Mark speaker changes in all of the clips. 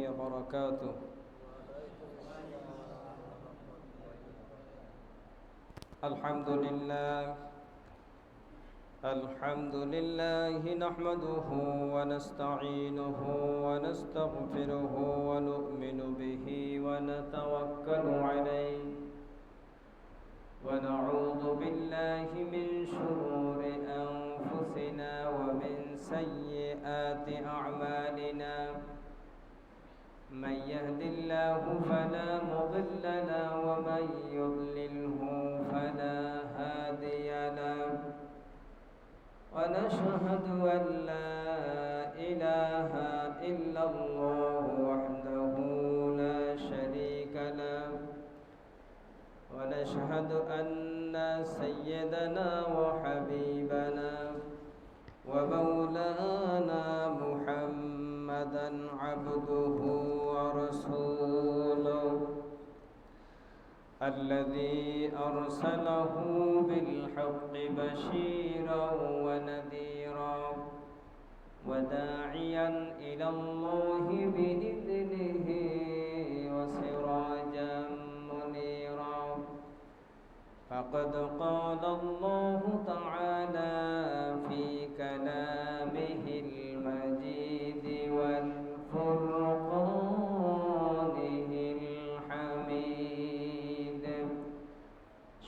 Speaker 1: وبركاته. الحمد لله نحمده ونستعينه ونستغفره ونؤمن به ونتوكل عليه ونعوذ بالله من شرور أنفسنا ومن سيئات أعمالنا. من يهد الله فلا مضل له ومن يضلله فلا هادي له. ونشهد أن لا إله إلا الله وحده لا شريك له. ونشهد أن سيدنا وحبيبنا ومولانا محمدا عبده ورسوله الذي أرسله بالحق بشيرا ونذيرا وداعيا إلى الله بإذنه وسراجا منيرا. فقد قال الله تعالى في كلامه المجيد والفرقانه الحميد.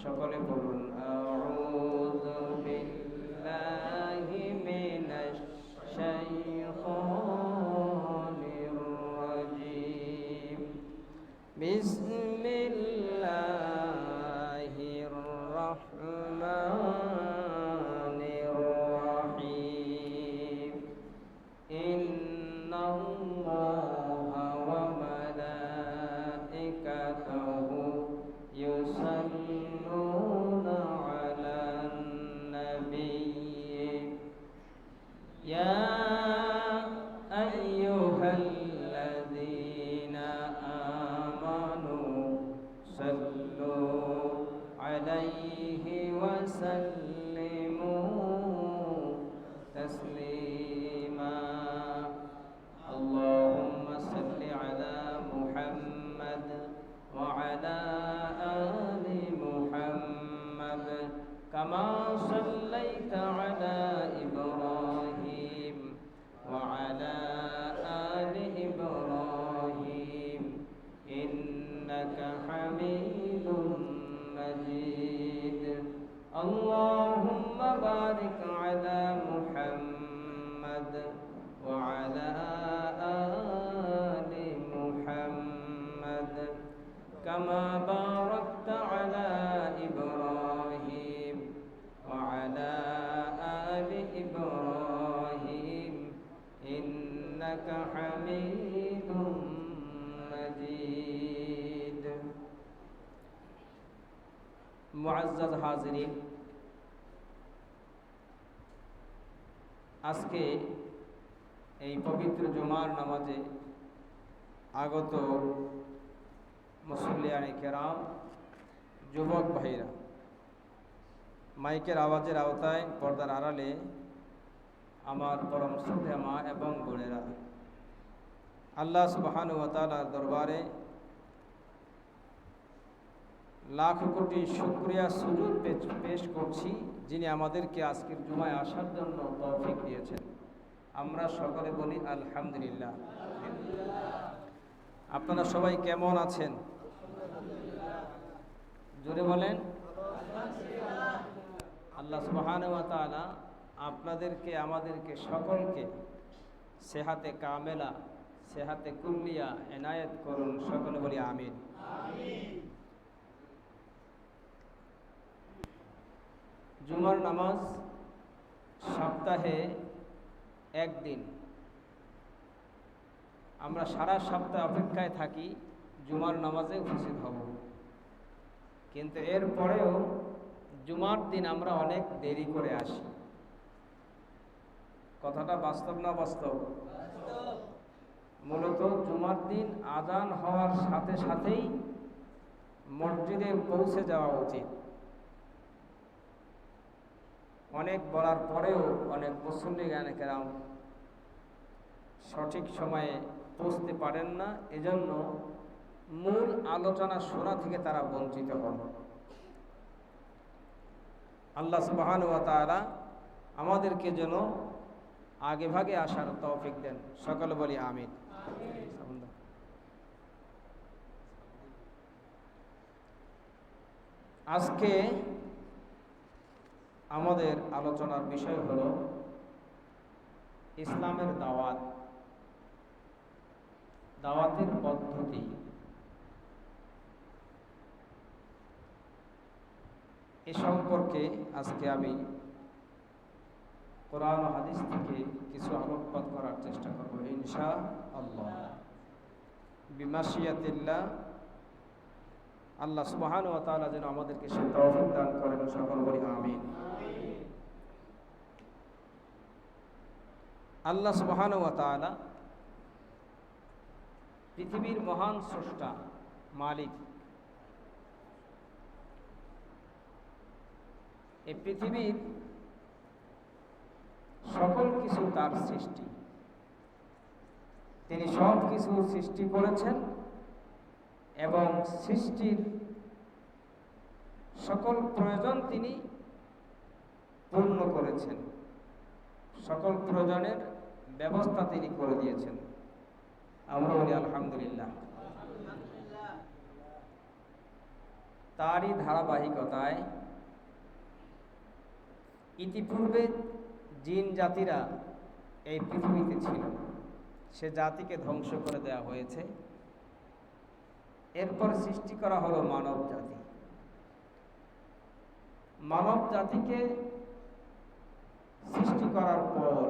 Speaker 1: সকলে বলুন আউযু বিল্লাহি মিনাশ শাইতানির রাজীম। বিসমিল্লাহির রাহমানির রাহিম। ইন্নাল্লাহা ওয়া মালাইকাতাহু ইউসাল্লুনা আলান নাবিয়্যি ইয়া আইয়ুহাল্লাযীনা আমানু সাল্লু আলাইহি ওয়া সাল্লিমু তাসলিমা। আল্লাহুম্মা সাল্লি আলা মুহাম্মাদ ওয়া আলা আলি মুহাম্মাদ কামা সাল্লাইতা আলা ইব্রাহিম ওয়া আলা আলি ইব্রাহিম ইন্নাকা হামিদুম মাজিদ। আল্লাহুম্মা বারিক আলা মুহাম্মাদ ওয়া আলা আলি মুহাম্মাদ কামা বারাকতা আলা ইব্রাহিম ওয়া আলা আলি ইব্রাহিম ইন্নাকা হামিদুম মাজিদ। মুআজ্জাজ হাজিরিন, আজকে এই পবিত্র জুমার নামাজে আগত মুসল্লিয়ানে কেরাম, যুবক ভাইরা, মাইকের আওয়াজের আওতায় পর্দার আড়ালে আমার পরম শ্রদ্ধেয় মা এবং বোনেরা, আল্লাহ সুবহানাহু ওয়া তাআলার দরবারে লাখ কোটি শুকরিয়া সুজুদ পেশ করছি, যিনি আমাদেরকে আজকের জুমায় আসার জন্য তৌফিক দিয়েছেন। আমরা সকলে বলি আলহামদুলিল্লাহ। আপনারা সবাই কেমন আছেন? জোরে বলেন। আল্লাহ সুবহানাহু ওয়া তাআলা আপনাদেরকে আমাদেরকে সকলকে সেহাতে কামেলা, সেহাতে কুল্লিয়া এনায়েত করুন। সকলে বলি আমিন। জুমার নামাজ সপ্তাহে একদিন। আমরা সারা সপ্তাহ অপেক্ষায় থাকি জুমার নামাজে উপস্থিত হব, কিন্তু এরপরেও জুমার দিন আমরা অনেক দেরি করে আসি। কথাটা বাস্তব না বাস্তব? মূলত জুমার দিন আজান হওয়ার সাথে সাথেই মসজিদে পৌঁছে যাওয়া উচিত। অনেক বলার পরেও অনেক মুসল্লিগণ সঠিক সময়ে পৌঁছতে পারেন না, এজন্য মূল আলোচনা শোনা থেকে তারা বঞ্চিত হন। আল্লাহ সুবহানাহু ওয়া তাআলা আমাদেরকে যেন আগে ভাগে আসার তৌফিক দেন, সকলে বলি আমিন। আজকে আমাদের আলোচনার বিষয় হলো ইসলামের দাওয়াতের পদ্ধতি। এ সম্পর্কে আজকে আমি কোরআন ও হাদিস থেকে কিছু আলোকপাত করার চেষ্টা করব ইনশাআল্লাহ, বিমাশিয়াতিল্লাহ। আল্লাহ সুবহানাহু ওয়া তাআলা যেন আমাদেরকে সে তৌফিক দান করেন, সকল বলি আমিন। আল্লাহ সুবহানাহু ওয়া তাআলা পৃথিবীর মহান স্রষ্টা, মালিক। এই পৃথিবীর সকল কিছু তার সৃষ্টি, তিনি সব কিছু সৃষ্টি করেছেন এবং সৃষ্টির সকল প্রয়োজন তিনি পূর্ণ করেছেন, সকল প্রয়োজনের ব্যবস্থা তিনি করে দিয়েছেন। আমরা বলি আলহামদুলিল্লাহ। তারই ধারাবাহিকতায় ইতিপূর্বে জিন জাতিরা এই পৃথিবীতে ছিল, সে জাতিকে ধ্বংস করে দেওয়া হয়েছে। এরপর সৃষ্টি করা হলো মানব জাতি। মানব জাতিকে সৃষ্টি করার পর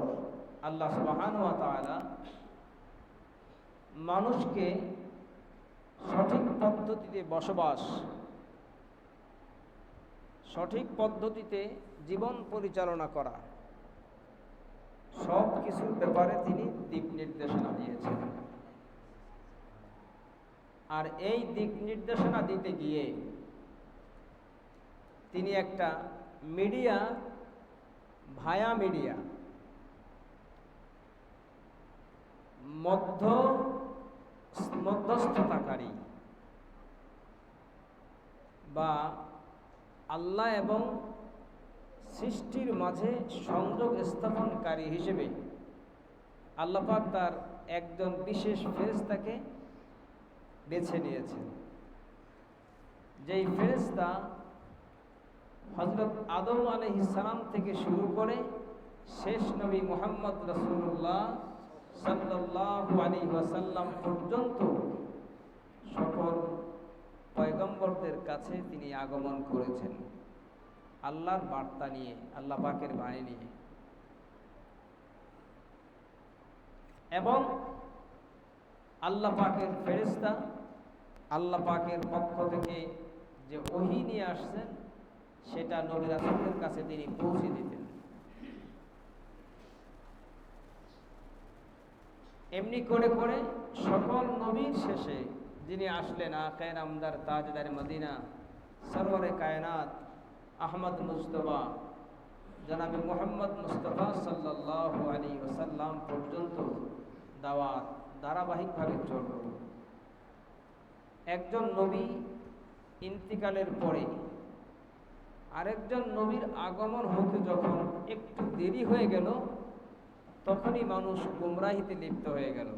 Speaker 1: আল্লাহ সুবহানাহু ওয়া তাআলা মানুষকে সঠিক পদ্ধতিতে বসবাস, সঠিক পদ্ধতিতে জীবন পরিচালনা করা, সব কিছুর ব্যাপারে তিনি দিক নির্দেশনা দিয়েছেন। আর এই দিক নির্দেশনা দিতে গিয়ে তিনি একটা মিডিয়া, ভায়া মিডিয়া, মধ্যস্থতাকারী বা আল্লাহ এবং সৃষ্টির মাঝে সংযোগ স্থাপনকারী হিসেবে আল্লাহ পাক তার একজন বিশেষ ফেরেশতাকে বেছে নিয়েছেন। যেই ফেরেশতা হযরত আদম আলাইহিস সালাম থেকে শুরু করে শেষ নবী মুহাম্মদ রাসূলুল্লাহ সাল্লাল্লাহু আলাইহি ওয়াসাল্লাম পর্যন্ত সকল পয়গম্বরদের কাছে তিনি আগমন করেছেন আল্লাহর বার্তা নিয়ে, আল্লাহ পাকের বাণী নিয়ে। এবং আল্লাহ পাকের ফেরেশতা আল্লাহ পাকের পক্ষ থেকে যে ওহী নিয়ে আসছেন সেটা নবী রাসূলদের কাছে তিনি পৌঁছে দিতেন। এমনি করে করে সকল নবীর শেষে যিনি আসলেন, আকায়ে নামদার তাজদার মদিনা সরওয়ারে কায়নাত আহমদ মুস্তফা জনাবে মুহাম্মদ মুস্তফা সাল্লাল্লাহু আলাইহি ওয়াসাল্লাম পর্যন্ত দাওয়াত ধারাবাহিকভাবে চলল। একজন নবী ইন্তিকালের পরে আরেকজন নবীর আগমন হতে যখন একটু দেরি হয়ে গেল, তখনই মানুষ গুমরাহিতে লিপ্ত হয়ে গেল।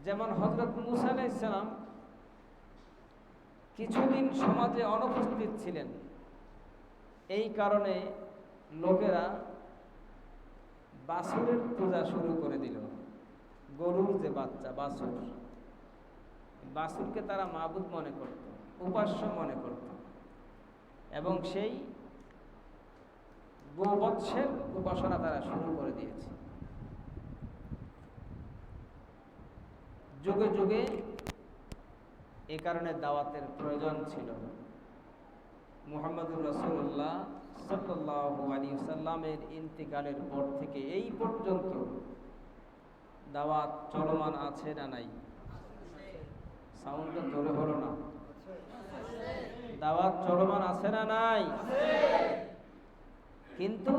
Speaker 1: যেমন হযরত মূসা আলাইহিস সালাম কিছুদিন সমাজে অনুপস্থিত ছিলেন, এই কারণে লোকেরা বাছুরের পূজা শুরু করে দিল। গরুর যে বাচ্চা বাছুর, বাছুরকে তারা মাবুদ মনে করত, উপাস্য মনে করত এবং সেই গোবৎসের উপাসনা তারা শুরু করে দিয়েছে। যুগে যুগে এ কারণে দাওয়াতের প্রয়োজন ছিল। মুহাম্মদুর রাসূলুল্লাহ সাল্লাল্লাহু আলাইহি ওয়াসাল্লামের ইন্তিকালের পর থেকে এই পর্যন্ত দাওয়াত চলমান আছে না নাই? সাউন্ডটা জোরে হলো না। দাওয়াত চলমান আছে না নাই? কিন্তু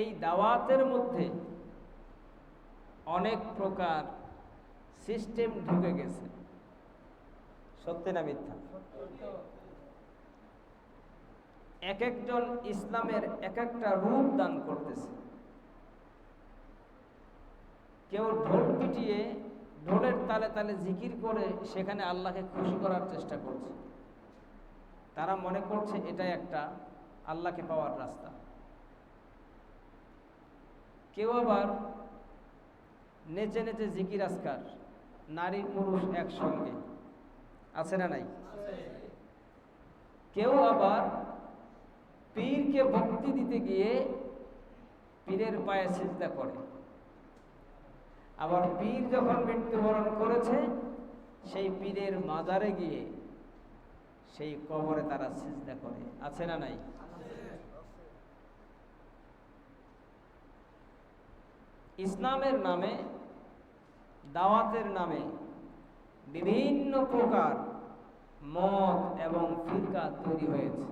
Speaker 1: এই দাওয়াতের মধ্যে অনেক প্রকার সিস্টেম ঢুকে গেছে। সত্যি না মিথ্যা? এক একজন ইসলামের এক একটা রূপ দান করতেছে। কেউ ঢোল পিটিয়ে ঢোলের তালে তালে জিকির করে সেখানে আল্লাহকে খুশি করার চেষ্টা করছে। তারা মনে করছে এটাই একটা আল্লাহকে পাওয়ার রাস্তা। কেউ আবার নেচে নেচে জিকির আজকার, নারী পুরুষ একসঙ্গে, আছে না নাই? কেউ আবার পীরকে ভক্তি দিতে গিয়ে পীরের পায়ে সিজদা করে। আবার পীর যখন মৃত্যুবরণ করেছে সেই পীরের মাজারে গিয়ে সেই কবরে তারা সিজদা করে, আছে না নাই? ইসলামের নামে, দাওয়াতের নামে বিভিন্ন প্রকার মত এবং ফিরকা তৈরি হয়েছে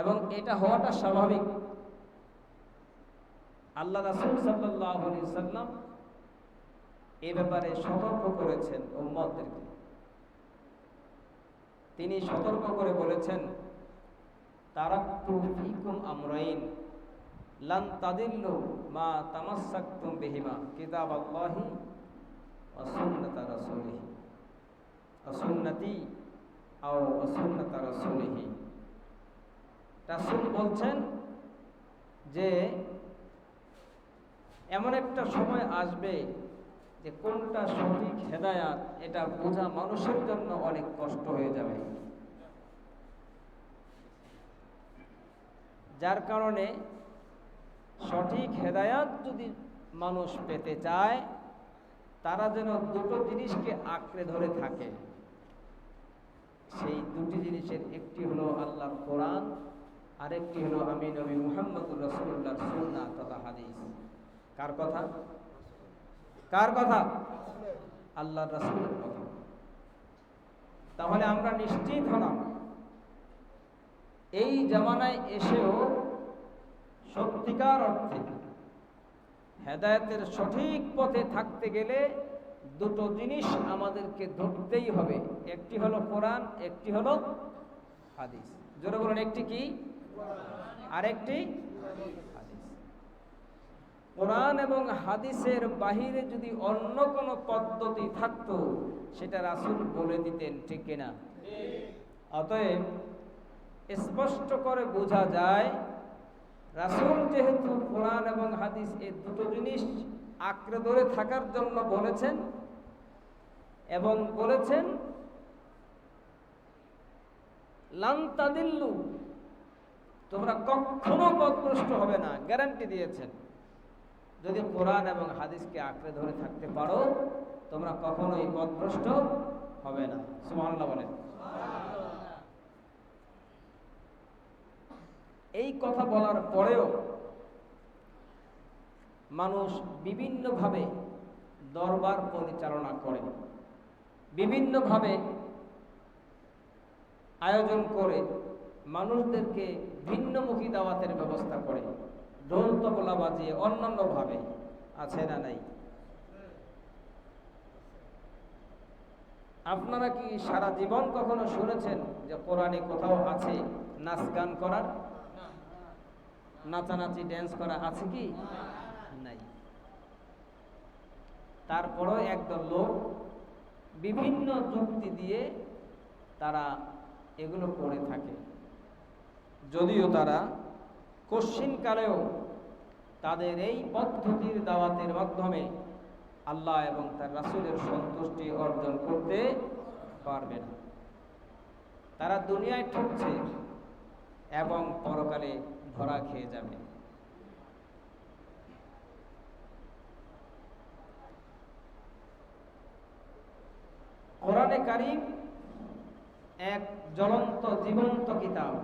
Speaker 1: এবং এটা হওয়াটা স্বাভাবিক। আল্লাহ রাসূল সাল্লাল্লাহু আলাইহি সাল্লাম এই ব্যাপারে সতর্ক করেছেন উম্মতদেরকে। তিনি সতর্ক করে বলেছেন, তারাকতু ফীকুম আমরাইন লান তাদিল্লু মা তামাসসাকতুম বিহিমা কিতাবাল্লাহি ওয়া সুন্নাতা রাসূলিহি ওয়া সুন্নতি আও ওয়া সুন্নাতা রাসূলিহি। রাসূল বলছেন যে এমন একটা সময় আসবে যে কোনটা সঠিক হেদায়াত এটা বোঝা মানুষের জন্য অনেক কষ্ট হয়ে যাবে। যার কারণে সঠিক হেদায়াত যদি মানুষ পেতে চায় তারা যেন দুটো জিনিসকে আঁকড়ে ধরে থাকে। সেই দুটি জিনিসের একটি হলো আল্লাহর কোরআন, আরেকটি হলো আমি নবী মুহাম্মদুর রাসূলুল্লাহর সুন্নাহ তথা হাদিস। কার কথা? কার কথা? আল্লাহর রাসূলের কথা। তাহলে আমরা নিশ্চিত হলাম এই জামানায় এসেও সত্যিকার অর্থে হেদায়েতের সঠিক পথে থাকতে গেলে দুটো জিনিস আমাদেরকে ধরতেই হবে। একটি হলো কোরআন, একটি হলো হাদিস। জোরে বলুন, একটি কি? আরেকটি হাদিস। কোরআন এবং হাদিসের বাহিরে যদি অন্য কোনো পদ্ধতি থাকতো সেটা রাসূল বলে দিতেন, ঠিক কিনা? অতএব স্পষ্ট করে বোঝা যায় রাসূল যেহেতু কোরআন এবং হাদিস এই দুটো জিনিস আঁকড়ে ধরে থাকার জন্য বলেছেন এবং বলেছেন লান তাদিল্লু, তোমরা কখনো পথভ্রষ্ট হবে না, গ্যারান্টি দিয়েছেন। যদি কোরআন এবং হাদিসকে আঁকড়ে ধরে থাকতে পারো তোমরা কখনোই পথভ্রষ্ট হবে না। সুবহানাল্লাহ বলেন। এই কথা বলার পরেও মানুষ বিভিন্নভাবে দরবার পরিচালনা করে, বিভিন্নভাবে আয়োজন করে মানুষদেরকে ভিন্নমুখী দাওয়াতের ব্যবস্থা করে, ঢোল তবলা বাজিয়ে অন্যান্যভাবে, আছে না নাই? আপনারা কি সারা জীবন কখনো শুনেছেন যে কোরআনে কোথাও আছে নাচ গান করার, নাচানাচি ড্যান্স করা আছে কি? নাই। তারপরও একদল লোক বিভিন্ন যুক্তি দিয়ে তারা এগুলো করে থাকে, যদিও তারা কশ্চিনকালেও তাদের এই পদ্ধতির দাওয়াতের মাধ্যমে আল্লাহ এবং তার রাসূলের সন্তুষ্টি অর্জন করতে পারবে না। তারা দুনিয়ায় ঠকছে এবং পরকালে ধরা খেয়ে যাবে। কোরআনে কারীম এক জ্বলন্ত জীবন্ত কিতাব।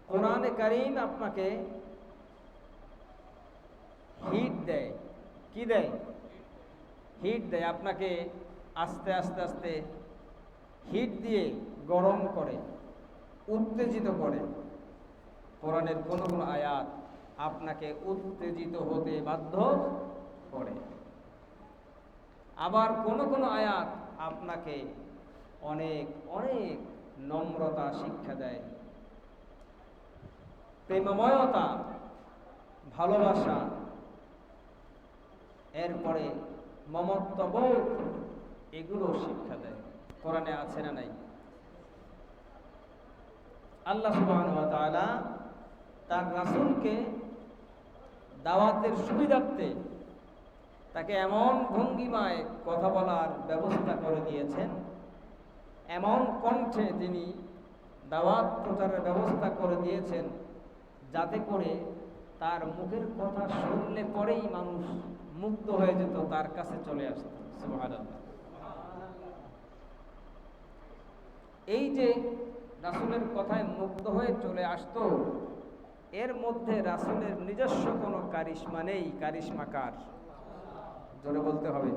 Speaker 1: কোরআনে কারীম আপনাকে হিট দেয়। কি দেয়? হিট দেয়। আপনাকে আস্তে আস্তে আস্তে হিট দিয়ে গরম করে, উত্তেজিত করে। কোরআনের কোন কোন আয়াত আপনাকে উত্তেজিত হতে বাধ্য করে, আবার কোন কোন আয়াত আপনাকে অনেক অনেক নম্রতা শিক্ষা দেয়, প্রেমময়তা, ভালোবাসা, এরপরে মমত্ববোধ, এগুলো শিক্ষা দেয়। কোরআনে আছে না নাই? আল্লাহ সুবহানাহু ওয়া তাআলা তার রাসূলকে দাওয়াতের সুবিধার্থে তাকে এমন ভঙ্গিমায় কথা বলার ব্যবস্থা করে দিয়েছেন, এমন কণ্ঠে তিনি দাওয়াত প্রচারের ব্যবস্থা করে দিয়েছেন, যাতে করে তার মুখের কথা শুনলে পরেই মানুষ মুগ্ধ হয়ে যেত, তার কাছে চলে আসত। সুবহানাল্লাহ। এই যে রাসূলের কথায় মুগ্ধ হয়ে চলে আসতো, এর মধ্যে রাসূলের নিজস্ব কোনো কারিশমা নেই। কারিশমা কার? জোরে বলতে হবে।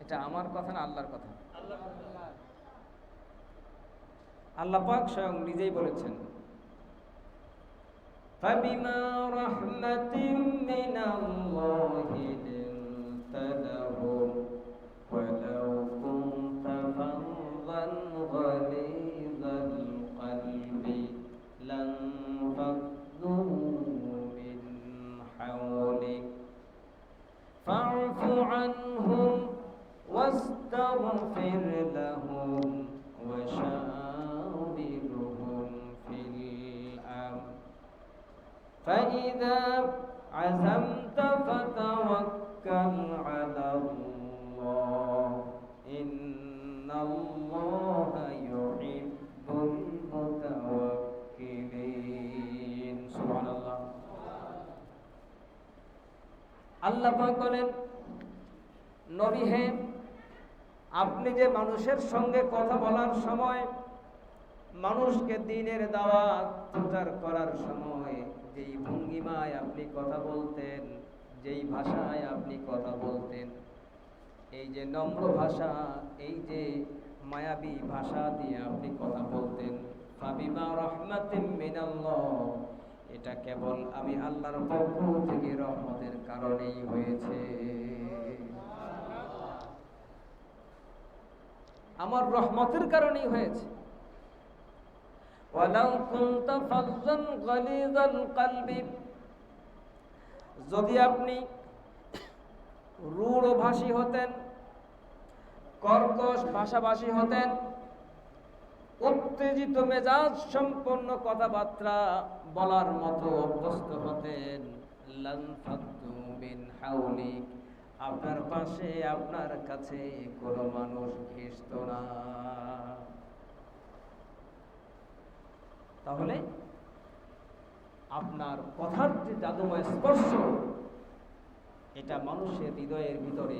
Speaker 1: এটা আমার কথা না আল্লাহর কথা? আল্লাহ পাক স্বয়ং নিজেই বলেছেন, فَبِمَا رَحْمَةٍ مِّنَ اللَّهِ لِنتَ لَهُمْ وَلَوْ كُنتَ فَظًّا غَلِيظَ الْقَلْبِ لَانفَضُّوا مِنْ حَوْلِكَ فَاعْفُ عَنْهُمْ وَاسْتَغْفِرْ لَهُمْ وَشَاوِرْهُمْ فِي الْأَمْرِ فَإِذَا عَزَمْتَ فَتَوَكَّلْ عَلَى اللَّهِ إِنَّ اللَّهَ يُحِبُّ الْمُتَوَكِّلِينَ। সুবহানাল্লাহ। আল্লাহ পাক বলেন, নবী হে, আপনি যে মানুষের সঙ্গে কথা বলার সময়, মানুষকে দ্বীনের দাওয়াত প্রচার করার সময় যেই ভঙ্গিমায় আপনি কথা বলতেন, যেই ভাষায় আপনি কথা বলতেন, এই যে নম্র ভাষা, এই যে মায়াবী ভাষা দিয়ে আপনি কথা বলতেন, ফাবিমা রাহমাতিম মিনাল্লাহ, এটা কেবল আমি আল্লাহর পক্ষ থেকে রহমতের কারণেই হয়েছে। আমার রহমতের কারণেই হয়েছে। ওয়ালাউ কুনতা ফাজ্জান গালিযাল কলবি, যদি আপনি রূঢ়ভাষী হতেন, কর্কশ ভাষাভাষী হতেন, উত্তেজিত মেজাজ সম্পন্ন কথাবার্তা বলার মতো অভ্যস্ত হতেন, লানফাদ্দু মিন হাওলিক, আপনার পাশে, আপনার কাছে কোনো মানুষ ঘেঁষত না। তাহলে আপনার কথার যে জাদুময় স্পর্শ, এটা মানুষের হৃদয়ের ভিতরে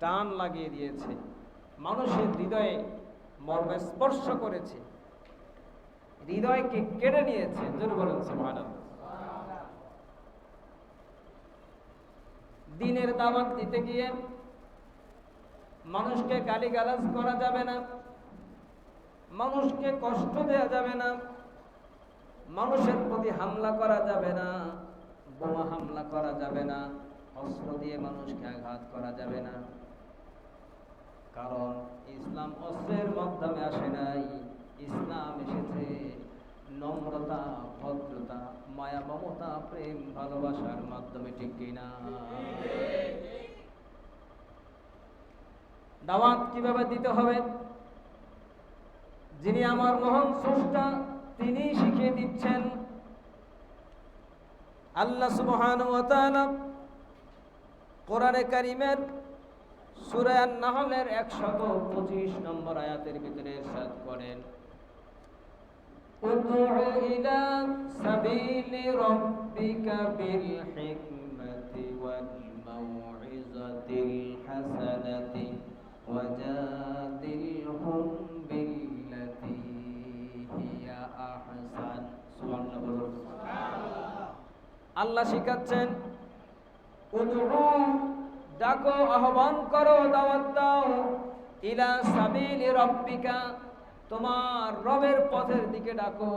Speaker 1: টান লাগিয়ে দিয়েছে, মানুষের হৃদয়ে মর্মে স্পর্শ করেছে, হৃদয়কে কেড়ে নিয়েছে। জোরে বলুন সুবহানাল্লাহ। দ্বীনের দাওয়াত দিতে গিয়ে মানুষকে গালিগালাজ করা যাবে না, মানুষকে কষ্ট দেওয়া যাবে না, মানুষের প্রতি হামলা করা যাবে না, বোমা হামলা করা যাবে না, অস্ত্র দিয়ে মানুষকে আঘাত করা যাবে না। কারণ ইসলাম অস্ত্রের মাধ্যমে আসে নাই, ইসলাম এসেছে নম্রতা, ভদ্রতা, মায়া, মমতা, প্রেম, ভালোবাসার মাধ্যমে। ঠিক কিনা? দাওয়াত কিভাবে দিতে হবে, যিনি আমার মহান স্রষ্টা তিনি শিখিয়ে দিচ্ছেন। আল্লাহ সুবহানাহু ওয়া তাআলা কোরআনে কারীমের সূরা আন-নাহলের 125 নম্বর আয়াতের ভিতরে ইরশাদ করেন, উদউ ইলা সাবিলি রাব্বিকা বিল হিকমাতি ওয়াল মাউইজাতিল বিল হাসানাতি ওয়াজাদিলহুম বিল্লাতী হিয়া আহসান। সুবহানাল্লাহ বলুন। আল্লাহ শিখাচ্ছেন উদউ, ডাকো, আহ্বান করো, দাওয়াত দাও, ইলা সাবিলি রাব্বিকা, তোমার রবের পথের দিকে ডাকো,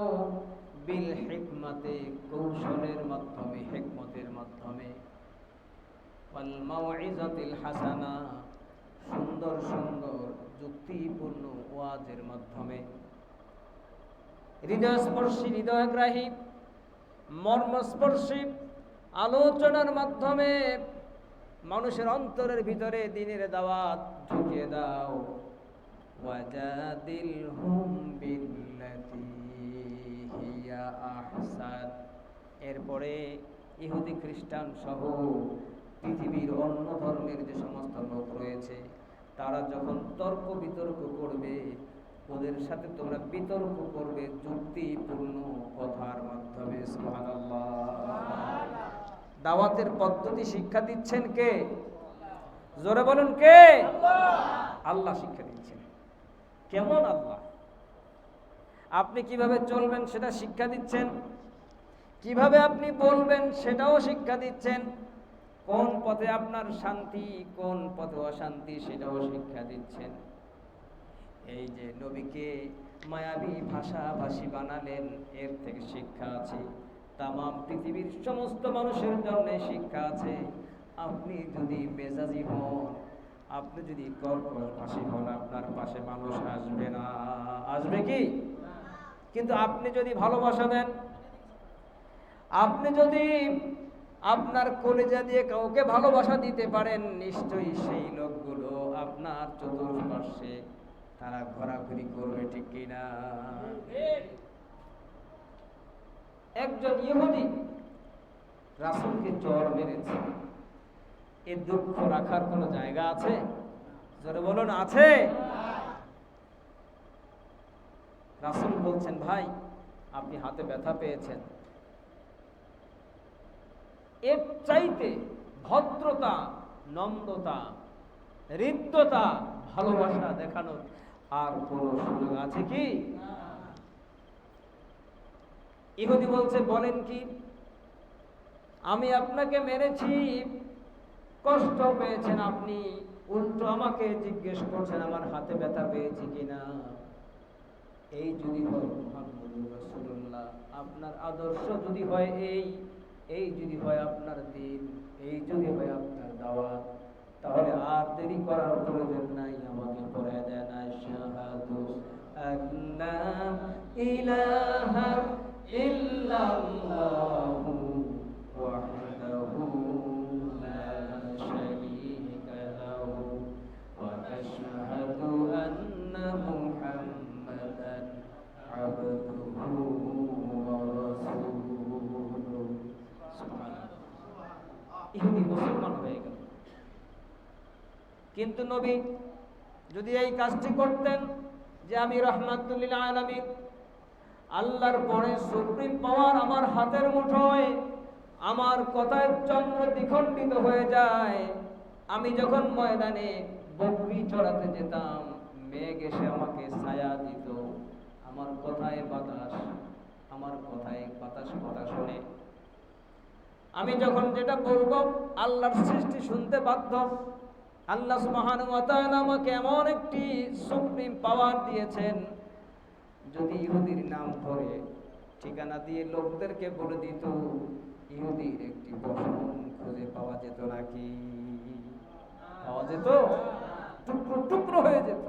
Speaker 1: বিল হিকমাতে, কৌশলের মাধ্যমে, হিকমতের মাধ্যমে, ওয়াল মাউইজাতিল হাসানা, সুন্দর সুন্দর যুক্তিপূর্ণ ওয়াজের মাধ্যমে, হৃদয়স্পর্শী, হৃদয়গ্রাহী, মর্মস্পর্শী আলোচনার মাধ্যমে মানুষের অন্তরের ভিতরে দ্বীনের দাওয়াত ঢুকিয়ে দাও। ওয়াজাদিলহুম বিল্লাতী হিয়া আহসান। এরপরে ইহুদি খ্রিস্টান সহ পৃথিবীর অন্য ধর্মের যে সমস্ত লোক রয়েছে তারা যখন তর্ক বিতর্ক করবে, ওদের সাথে তোমরা বিতর্ক করবে যুক্তিপূর্ণ কথার মাধ্যমে। সুবহানাল্লাহ। দাওয়াতের পদ্ধতি শিক্ষা দিচ্ছেন কে? জোরে বলুন কে? আল্লাহ শিক্ষা দিচ্ছেন। কেমন আল্লাহ? আপনি কিভাবে চলবেন সেটা শিক্ষা দিচ্ছেন, কিভাবে আপনি বলবেন সেটাও শিক্ষা দিচ্ছেন, কোন পথে আপনার শান্তি, কোন পথে অশান্তি সেটাও শিক্ষা দিচ্ছেন। এই যে নবীকে মায়াবী ভাষাভাষী বানালেন, এর থেকে শিক্ষা আছে। তামাম পৃথিবীর সমস্ত মানুষের জন্য শিক্ষা আছে। আপনি যদি মেজাজি হন, আপনি যদি কর্কশভাষী হন, আপনার পাশে মানুষ আসবে না। আসবে কি? কিন্তু আপনি যদি ভালোবাসা দেন, আপনি যদি আপনার কলিজা দিয়ে কাউকে ভালোবাসা দিতে পারেন, নিশ্চয়ই সেই লোকগুলো আপনার চতুর্পার্শ্বে তারা ঘোরাঘুরি করবে, ঠিক কিনা? একজন ইহুদি রাসূলকে চর মেরেছে, এ দুঃখ রাখার কোনো জায়গা আছে? জোরে বলুন, আছে? রাসূল বলছেন, ভাই আপনি হাতে ব্যথা পেয়েছেন, এর চাইতে ভদ্রতা, নম্রতা, হৃদ্যতা, ভালোবাসা দেখানোর আর কোন সুযোগ আছে কি? ইহুদি বলছে, বলেন কি? আমি আপনাকে মেরেছি, কষ্ট পেয়েছেন আপনি, উল্টো আমাকে জিজ্ঞেস করছেন আমার হাতে ব্যথা পেয়েছি কিনা। এই যদি হয় মুহাম্মদুর রাসূলুল্লাহ, আপনার আদর্শ যদি হয় এই যদি হয় আপনার দ্বীন, এই যদি হয় আপনার দাওয়াত, তাহলে আর দেরি করার প্রয়োজন নাই, আমাকে পড়ে দেন আশহাদু আল্লা ইলাহা ইল্লাল্লাহু ওয়াহদাহু লা শারীকা লাহু ওয়া আশহাদু আন্না মুহাম্মাদান আবদুহু ওয়া রাসূলুহু। সুবহানাল্লাহ। ইহুদি মুসলমান হয়ে গেল। কিন্তু নবী যদি এই কাজটি করতেন যে আমি রাহমাতুল লিল আলামিন, আল্লাহর পরে সুপ্রিম পাওয়ার আমার হাতের মুঠোয়, আমার কথায় চন্দ্র দ্বিখণ্ডিত হয়ে যায়, আমি যখন ময়দানে বকরি চড়াতে যেতাম মেঘ এসে আমাকে ছায়া দিত, আমার কথায় বাতাস কথা শুনে আমি যখন যেটা বলবো আল্লাহর সৃষ্টি শুনতে বাধ্য। আল্লাহ সুবহানাহু ওয়া তাআলা আমাকে এমন একটি সুপ্রিম পাওয়ার দিয়েছেন, যদি ইহুদির নাম ধরে ঠিকানা দিয়ে লোকদেরকে বলে দিত, ইহুদির একটি বসন খুঁজে পাওয়া যেত নাকি? পাওয়া যেত? টুকরো টুকরো হয়ে যেত।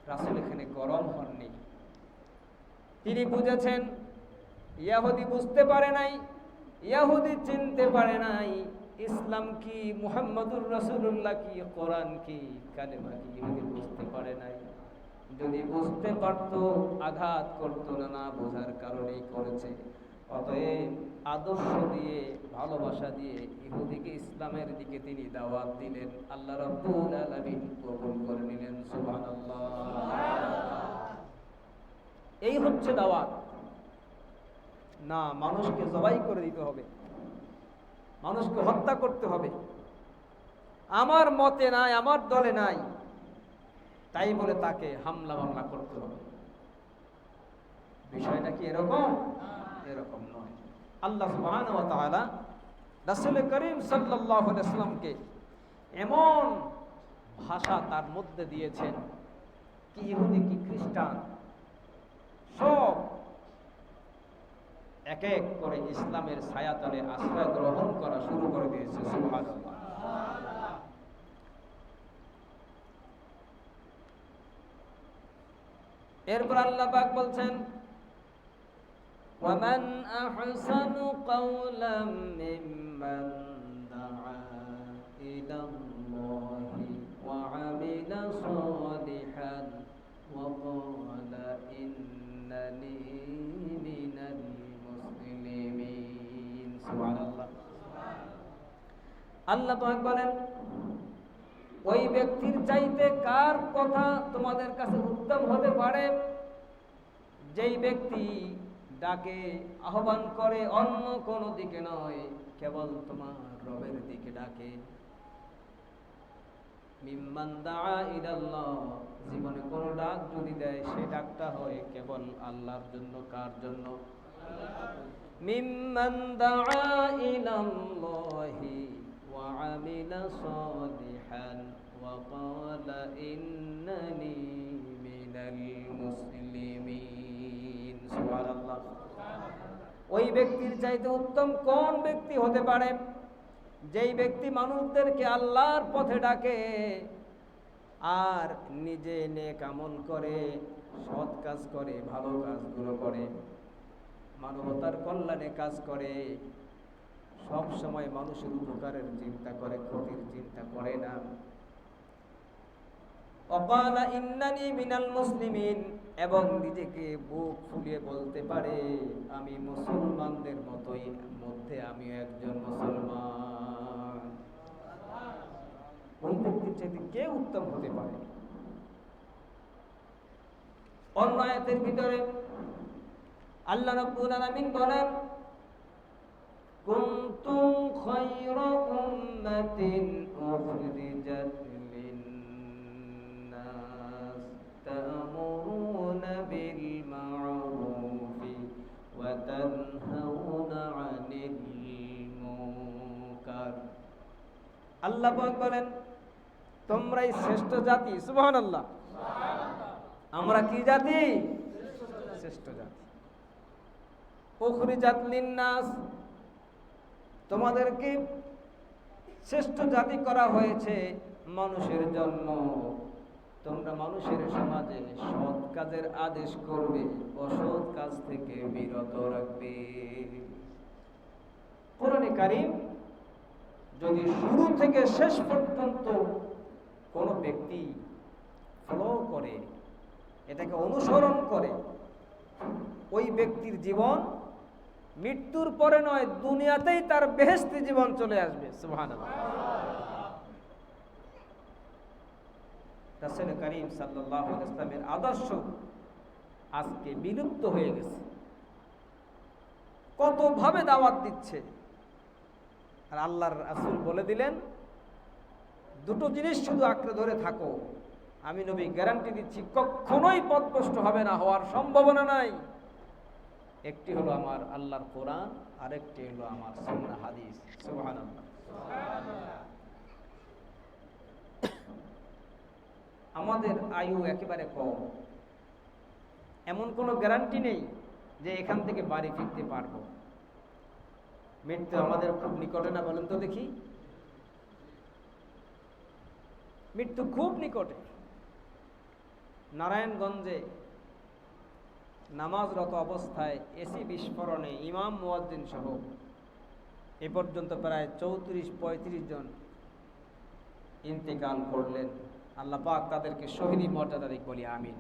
Speaker 1: রাসূল এখানে গরম হননি, তিনি বুঝেছেন ইহুদি বুঝতে পারে নাই, ইহুদি চিনতে পারে নাই ইসলাম কি, মুহাম্মদুর রাসূলুল্লাহ কি, কোরআন কি, কালেমা কি, ইহুদি বুঝতে পারে নাই। যদি বুঝতে পারত আঘাত করতো না, না বোঝার কারণেই করেছে। অতএব আদর্শ দিয়ে, ভালোবাসা দিয়ে ইহুদিকে ইসলামের দিকে তিনি দাওয়াত দিলেন। আল্লাহ রাব্বুল আলামিন কবুল করে নিলেন। সুবহানাল্লাহ। এই হচ্ছে দাওয়াত। না মানুষকে জবাই করে দিতে হবে, মানুষকে হত্যা করতে হবে, আমার মতে নাই, আমার দলে নাই, তাই বলে তাকে হামলা মামলা করতে হবে। বিষয়টা কি এরকম? এরকম নয়। আল্লাহ সুবহানাহু ওয়া তাআলা রাসূল করিম সাল্লাল্লাহু আলাইহি ওয়াসাল্লামকে এমন ভাষা তার মধ্যে দিয়েছেন, কি ইহুদি কি খ্রিস্টান সব এক এক করে ইসলামের ছায়াতলে আশ্রয় গ্রহণ করা শুরু করে দিয়েছে। সুবহানাল্লাহ। এরপর আল্লাহ পাক বলছেন, وَمَنْ أَحْسَنُ قَوْلًا مِّمَّنْ دَعَا إِلَى اللَّهِ وَعَمِلَ صَالِحًا وَقَالَ إِنَّنِي مِنَ الْمُسْلِمِينَ। সুবহানাল্লাহ। আল্লাহ পাক বলেন, ওই ব্যক্তির চাইতে কার কথা তোমাদের কাছে উত্তম হতে পারে, যেই ব্যক্তি ডাকে, আহ্বান করে অন্য কোনো দিকে নয়, কেবল তোমার রবের দিকে ডাকে। মিম্মান দাআ ইলাল্লাহ, জীবনে কোনো ডাক যদি দেয় সে ডাকটা হয় কেবল আল্লাহর জন্য। কার জন্য? মিম্মান দাআ ইলাল্লাহি ওয়া আমিলা সালিহান ওয়া ক্বালা ইন্নানি মিনাল মুসলিমিন। সুবহানাল্লাহ। ওই ব্যক্তির চাইতে উত্তম কোন ব্যক্তি হতে পারে, যেই ব্যক্তি মানুষদেরকে আল্লাহর পথে ডাকে আর নিজে নেক আমল করে, সৎ কাজ করে, ভালো কাজগুলো করে, মানবতার কল্যাণে কাজ করে, সব সময় মানুষের উপকারের চিন্তা করে, ক্ষতির চিন্তা করে না। ওয়াকালা ইন্নানি মিনাল মুসলিমিন, এবং নিজেকে বুক ফুলিয়ে বলতে পারে আমি মুসলমানদের মধ্যে আমি একজন মুসলমান। ওই ব্যক্তির চাইতে কে উত্তম হতে পারে? অন্য আয়াতের ভিতরে আল্লাহ রাব্বুল আলামিন বলেন, কুনতুম খায়রা উম্মাতিন উখরিজাত লিন-নাস তা'মুরুনা বিল মা'রুফি ওয়া তানহাউনা 'আনিল মুনকার। আল্লাহ পাক বলেন, তোমরাই শ্রেষ্ঠ জাতি। সুবহানাল্লাহ। আমরা কি জাতি? শ্রেষ্ঠ জাতি। উখরিজাত লিন-নাস, তোমাদেরকে শ্রেষ্ঠ জাতি করা হয়েছে মানুষের জন্য। তোমরা মানুষের সমাজে সৎ কাজের আদেশ করবে, অসৎ কাজ থেকে বিরত রাখবে। কোরআনে কারীম যদি শুরু থেকে শেষ পর্যন্ত কোনো ব্যক্তি ফলো করে, এটাকে অনুসরণ করে, ওই ব্যক্তির জীবন মৃত্যুর পরে নয়, দুনিয়াতেই তার বেহেশতি জীবন চলে আসবে। সুবহানাল্লাহ। রাসূল করিম সাল্লাল্লাহু আলাইহি ওয়াসাল্লামের আদর্শ আজকে বিলুপ্ত হয়ে গেছে। কত ভাবে দাওয়াত দিচ্ছে, আর আল্লাহর রাসূল বলে দিলেন দুটো জিনিস শুধু আঁকড়ে ধরে থাকো, আমি নবী গ্যারান্টি দিচ্ছি কখনোই পথভ্রষ্ট হবে না, হওয়ার সম্ভাবনা নাই। একটি হলো আমার আল্লাহর কোরআন, আরেকটি হলো আমার সুন্নাহ হাদিস। সুবহানাল্লাহ। আমাদের আয়ু একেবারে কম, এমন কোনো গ্যারান্টি নেই যে এখান থেকে বাড়ি ফিরতে পারবো। মৃত্যু আমাদের খুব নিকটে না, বলেন তো দেখি? মৃত্যু খুব নিকটে। নারায়ণগঞ্জে নামাজরত অবস্থায় এসি বিস্ফোরণে ইমাম মুয়াজ্জিন সহ এ পর্যন্ত প্রায় 34-35 জন ইন্তেকাল করলেন। আল্লাহ পাক তাদেরকে শহীদি মর্যাদা দিক, বলি আমিন।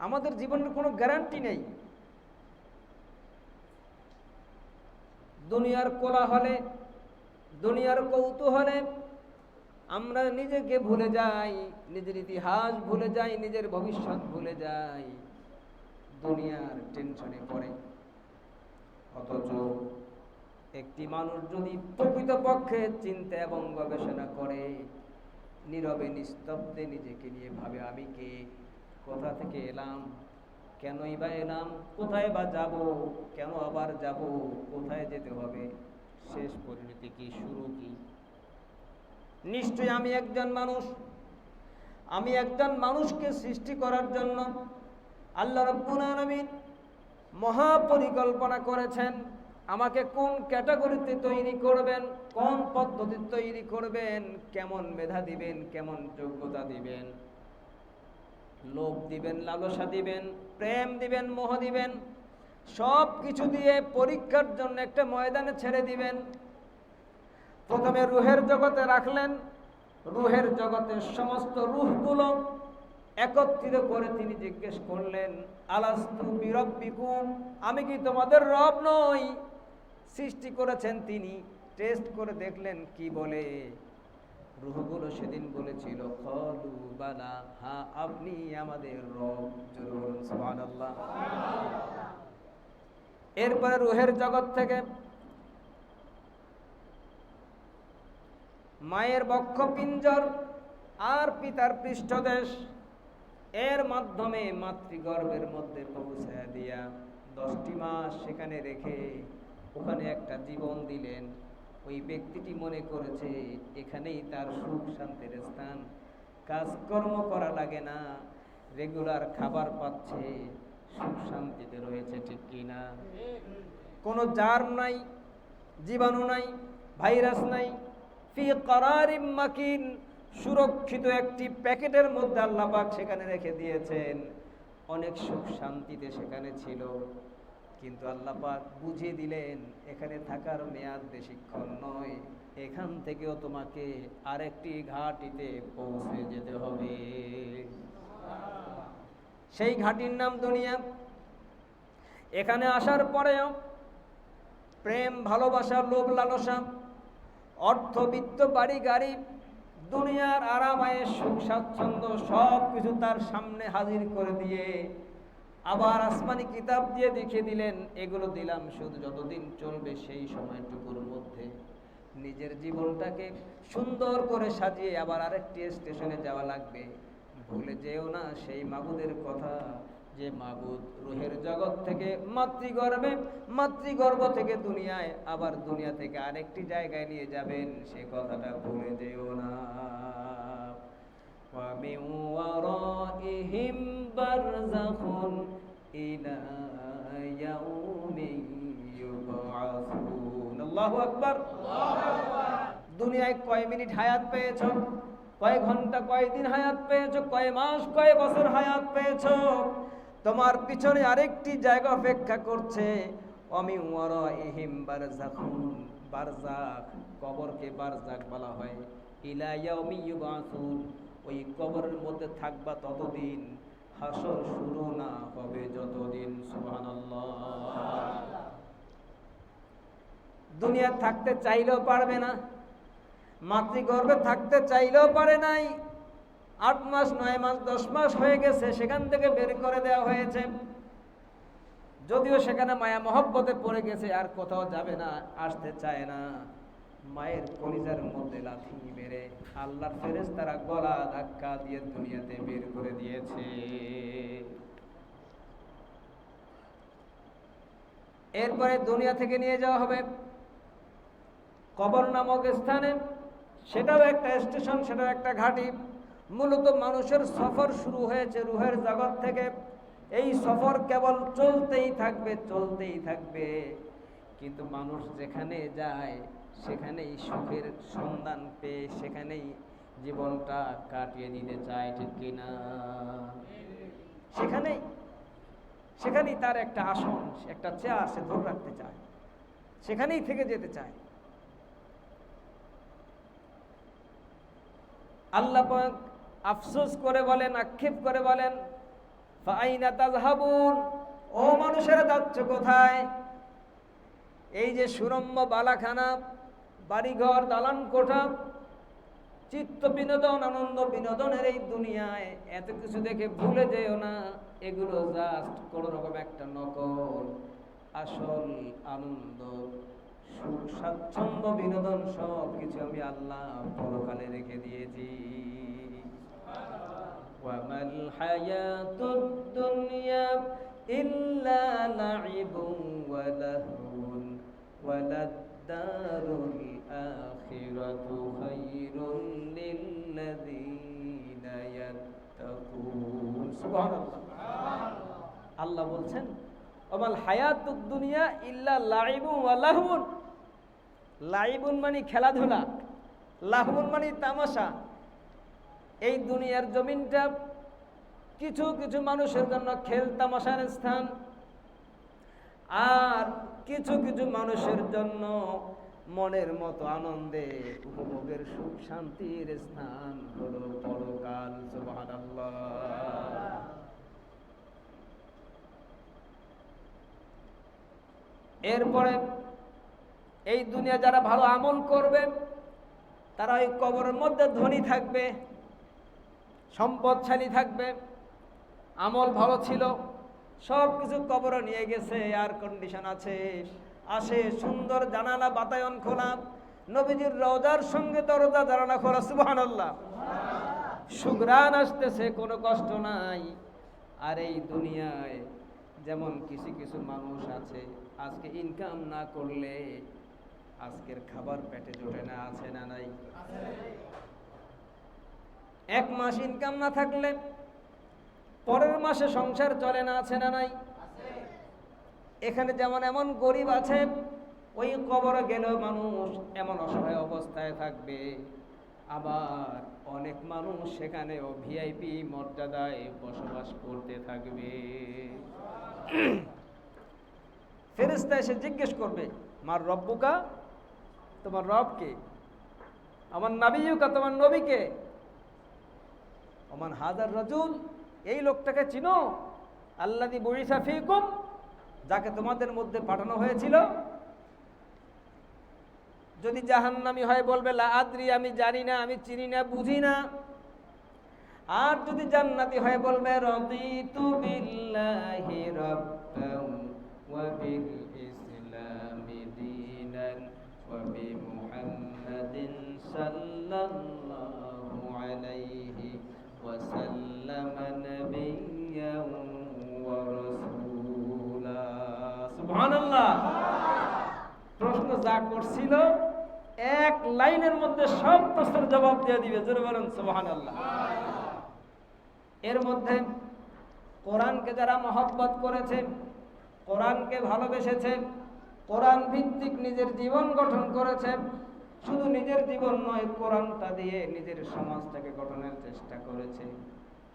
Speaker 1: আমাদের জীবনের কোনো গ্যারান্টি নেই। দুনিয়ার কোলাহলে, দুনিয়ার কৌতূহলে আমরা নিজেকে ভুলে যাই, নিজের ইতিহাস ভুলে যাই, নিজের ভবিষ্যৎ ভুলে যাই, দুনিয়ার টেনশনে পড়ে। অথচ একটি মানুষ যদি প্রকৃতপক্ষে চিন্তা এবং গবেষণা করে, নীরবে নিস্তব্ধে নিজেকে নিয়ে ভাবে, আমি কে, কোথা থেকে এলাম, কেনই বা এলাম, কোথায় বা যাব, কেন আবার যাব, কোথায় যেতে হবে, শেষ পরিণতি কি, শুরু কি। নিশ্চয়ই আমি একজন মানুষকে সৃষ্টি করার জন্য আল্লাহ রাব্বুল আলামিন মহা পরিকল্পনা করেছেন। আমাকে কোন ক্যাটাগরিতে তৈরি করবেন, কোন পদ্ধতি তৈরি করবেন, কেমন মেধা দিবেন, কেমন যোগ্যতা দিবেন, লোভ দিবেন, লালসা দিবেন, প্রেম দিবেন, মোহ দিবেন, সব কিছু দিয়ে পরীক্ষার জন্য একটা ময়দানে ছেড়ে দিবেন। প্রথমে রুহের জগতে রাখলেন, রুহের জগতের সমস্ত রুহগুলো একত্রিত করে তিনি জিজ্ঞেস করলেন, আলাস্তু বিরব্বিকুম, আমি কি তোমাদের রব নই? সৃষ্টি করেছেন তিনি। টেস্ট করে দেখলেন কি বলে। রুহগুলো সেদিন বলেছিল, ক্বালু বালা, হ্যাঁ আপনি আমাদের রব। জোরে বলুন সুবহানাল্লাহ। এরপরে রুহের জগৎ থেকে মায়ের বক্ষপিঞ্জর আর পিতার পৃষ্ঠদেশ এর মাধ্যমে মাতৃগর্ভের মধ্যে পৌঁছায় দিয়া 10টি মাস সেখানে রেখে ওখানে একটা জীবন দিলেন। ওই ব্যক্তিটি মনে করেছে এখানেই তার সুখ শান্তির স্থান, কাজকর্ম করা লাগে না, রেগুলার খাবার পাচ্ছে, সুখ শান্তিতে রয়েছে, ঠিক কিনা? কোনো জার্ম নাই, জীবাণু নাই, ভাইরাস নাই, ফি করারিম মাকিন, সুরক্ষিত একটি প্যাকেটের মধ্যে আল্লাহ পাক সেখানে রেখে দিয়েছেন। অনেক সুখ শান্তিতে সেখানে ছিল, কিন্তু আল্লাহ পাক বুঝিয়ে দিলেন এখানে থাকার মেয়াদ বেশিক্ষণ নয়, এখান থেকেও তোমাকে আরেকটি ঘাটিতে পৌঁছে যেতে হবে। সেই ঘাটির নাম দুনিয়া। এখানে আসার পরেও প্রেম, ভালোবাসা, লোভ, লালসা, অর্থবিত্ত, বাড়ি গাড়ি, দুনিয়ার আরাম আয়েশ, সুখ স্বাচ্ছন্দ্য সব কিছু তার সামনে হাজির করে দিয়ে আবার আসমানি কিতাব দিয়ে দেখিয়ে দিলেন, এগুলো দিলাম শুধু যতদিন চলবে সেই সময়টুকুর মধ্যে। নিজের জীবনটাকে সুন্দর করে সাজিয়ে আবার আরেকটি স্টেশনে যাওয়া লাগবে। ভুলে যেও না সেই মাবুদের কথা, যে মাবুদ রুহের জগৎ থেকে মাতৃগর্ভ থেকে দুনিয়ায়, আবার দুনিয়া থেকে আরেকটি জায়গায় নিয়ে যাবেন, সে কথাটা ভুলে যেও না। ওয়া মিন ওয়ারাইহিম বারযাখুন ইলা ইয়াউমি ইউবআসুন। আল্লাহু আকবার। দুনিয়ায় কয় মিনিট হায়াত পেয়েছো, কয় ঘন্টা, কয় দিন হায়াত পেয়েছো, কয় মাস, কয় বছর হায়াত পেয়েছো, তোমার পিছনে আরেকটি জায়গা অপেক্ষা করছে। ওয়ামিন ওয়ারাইহিম বারযাখুন, বারযাখ, কবরকে বারযাখ বলা হয়। ইলা ইয়াউমি ইউবআসুন, ওই কবরের মধ্যে থাকবা ততদিন, হাসর শুরু না হবে যতদিন। সুবহানাল্লাহ। দুনিয়া থাকতে চাইলেও পারবে না, মাতৃগর্ভে থাকতে চাইলেও পারে নাই। 8 মাস, 9 মাস, 10 মাস হয়ে গেছে, সেখান থেকে বের করে দেওয়া হয়েছে। যদিও সেখানে মায়া মহব্বতে পড়ে গেছে, আর কোথাও যাবে না, আসতে চায় না। মায়ের কলিজার মধ্যে লাথি মেরে আল্লাহর ফেরেশতারা গলা ধাক্কা দিয়ে দুনিয়াতে বের করে দিয়েছে। এরপরে দুনিয়া থেকে নিয়ে যাওয়া হবে কবর নামক স্থানে। সেটাও একটা স্টেশন, সেটাও একটা ঘাঁটি। মূলত মানুষের সফর শুরু হয়েছে রুহের জগৎ থেকে। এই সফর কেবল চলতেই থাকবে, চলতেই থাকবে। কিন্তু মানুষ যেখানে যায় সেখানেই সুখের সন্ধান পেয়ে সেখানেই জীবনটা কাটিয়ে দিতে চায়, ঠিক কিনা? সেখানেই তার একটা আসন, একটা চেয়ার সে ধরে রাখতে চায়, সেখানেই থেকে যেতে চায়। আল্লাহ পাক আফসোস করে বলেন, আক্ষেপ করে বলেন, ফাআইনা তাযহাবুন, ও মানুষেরা যাচ্ছ কোথায়? এই যে সুরম্য বালাখানা, বাড়িঘর, দালান কোঠা, চিত্ত বিনোদন, আনন্দ বিনোদনের এই দুনিয়ায় এত কিছু দেখে ভুলে যেও না, এগুলো জাস্ট কোন রকম একটা নকল। আসল আনন্দ, সুখ স্বাচ্ছন্দ্য বিনোদন সব কিছু আমি আল্লাহ পরকালে রেখে দিয়েছি। ওয়ামাল হায়াতুদ দুনিয়া ইল্লা লাইবুন ওয়া লাহউন ওয়ালাদ-দারুল আখিরাতু খায়রুন লিল্লাযীনা ইয়াত্তাকুন। সুবহানাল্লাহ। আল্লাহ বলছেন ওয়ামাল হায়াতুদ দুনিয়া ইল্লা লাইবুন ওয়া লাহউন। লাইবুন মানে খেলাধুলা, লাহউন মানে তামাশা। এই দুনিয়ার জমিনটা কিছু কিছু মানুষের জন্য খেল তামাশার স্থান, আর কিছু কিছু মানুষের জন্য মনের মতো আনন্দে উপভোগের সুখ শান্তির স্থান হলো পরকাল। সুবহানাল্লাহ। এরপরে এই দুনিয়া যারা ভালো আমল করবে তারা ওই কবরের মধ্যে ধনী থাকবে, সম্পদশালী থাকবে, আমল ভালো ছিল, সব কিছু কবরে নিয়ে গেছে, এয়ার কন্ডিশন আছে, আসে সুন্দর জানালা বাতায়ন খোলা, নবীজির রওজার সঙ্গে দরজা জানালা খোলা। সুবহানাল্লাহ। সুঘ্রাণ আসতেছে, কোনো কষ্ট নাই। আর এই দুনিয়ায় যেমন কিছু কিছু মানুষ আছে আজকে ইনকাম না করলে আজকের খাবার পেটে জোটে না, আছে না নাই? এক মাস ইনকাম না থাকলে পরের মাসে সংসার চলে না, আছে না নাই? এখানে যেমন এমন গরিব আছে, ওই কবরে গেলেও মানুষ এমন অসহায় অবস্থায় থাকবে। আবার অনেক মানুষ সেখানেও ভিআইপি মর্যাদায় বসবাস করতে থাকবে। ফেরেশতা এসে জিজ্ঞেস করবে, মার রব্বুকা, তোমার রবকে? আমার নাবিয়ুকা, তোমার নবীকে? ওমান হাদার রাজুল, এই লোকটাকে চিনো? আল্লাযী বুইসা ফীকুম, যাকে তোমাদের মধ্যে পাঠানো হয়েছিল। যদি জাহান্নামী হয় বলবে লা আদরি, আমি জানি না, আমি চিনি না, বুঝি না। আর যদি জান্নাতি হয় বলবে রাদিতু বিল্লাহি রাব্বান ওয়া বিল ইসলামি দীনান ওয়া বি মুহাম্মাদিন সাল্লাল্লাহু আলাইহি ওয়া সাল্লাম নাবিয়্যান ওয়া রাসূলা। সুবহানাল্লাহ। প্রশ্ন যা করছিল এক লাইনের মধ্যে সব প্রশ্নের জবাব দিয়ে দিবে। জোরে বলেন সুবহানাল্লাহ। এর মধ্যে কোরআনকে যারা মহব্বত করেছে, কোরআনকে ভালোবেসেছে, কোরআন ভিত্তিক নিজের জীবন গঠন করেছে, শুধু নিজের জীবন নয়, কোরআনটা দিয়ে নিজের সমাজটাকে গঠনের চেষ্টা করেছে।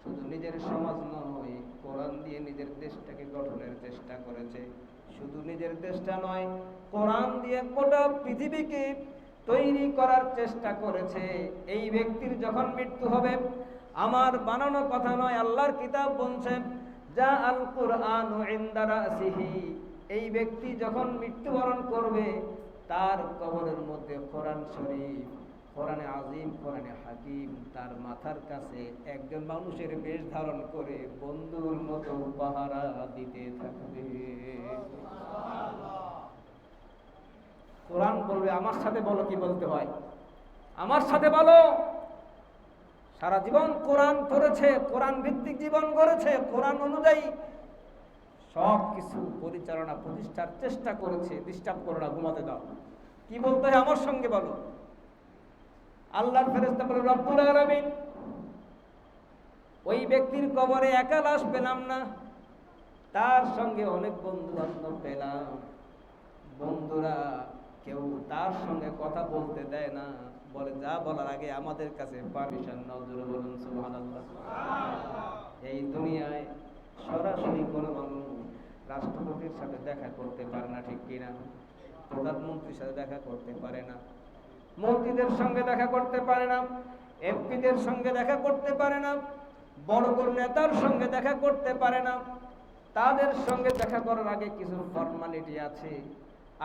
Speaker 1: শুধু নিজের সমাজ নয়, কোরআন দিয়ে নিজের দেশটাকে গঠনের চেষ্টা করেছে। শুধু নিজের দেশটা নয়, কোরআন দিয়ে গোটা পৃথিবীকে তৈরি করার চেষ্টা করেছে। এই ব্যক্তির যখন মৃত্যু হবে, আমার বানানো কথা নয়, আল্লাহর কিতাব বলছে যা আল কুরআন ইনদা রাসিহি, এই ব্যক্তি যখন মৃত্যুবরণ করবে তার কবরের মধ্যে কোরআন শরীফ, কোরআনে আজিম, কোরআনে হাকিম তার মাথার কাছে একজন মানুষের বেশ ধারণ করে বন্ধুর মতো পাহারা দিতে থাকবে। কোরআন বলবে আমার সাথে বলো কি বলতে হয়, আমার সাথে বলো। সারা জীবন কোরআন পড়েছে, কোরআন ভিত্তিক জীবন গড়েছে, কোরআন অনুযায়ী সব কিছু পরিচালনা প্রতিষ্ঠার চেষ্টা করেছে। ডিস্টার্ব করো না, ঘুমাতে দাও। কি বলতে হয় আমার সঙ্গে বলো। আল্লাহর ফেরেশতা বলে রব্বুল আলামিন, ওই ব্যক্তির কবরে একা লাশ পেলাম না, তার সঙ্গে অনেক বন্ধু বান্ধব পেলাম। বন্ধুরা কেউ তার সঙ্গে কথা বলতে দেয় না, বলে যা বলার আগে আমাদের কাছে পারমিশন নাও। জোরে বলুন সুবহানাল্লাহ। এই দুনিয়ায় সরাসরি কোনো মানুষ রাষ্ট্রপতির সাথে দেখা করতে পারে না, ঠিক কিনা? প্রধানমন্ত্রীর সাথে দেখা করতে পারে না, মন্ত্রীদের সঙ্গে দেখা করতে পারে না, এমপিদের সঙ্গে দেখা করতে পারে না, বড় বড় নেতার সঙ্গে দেখা করতে পারে না। তাদের সঙ্গে দেখা করার আগে কিছু ফর্মালিটি আছে,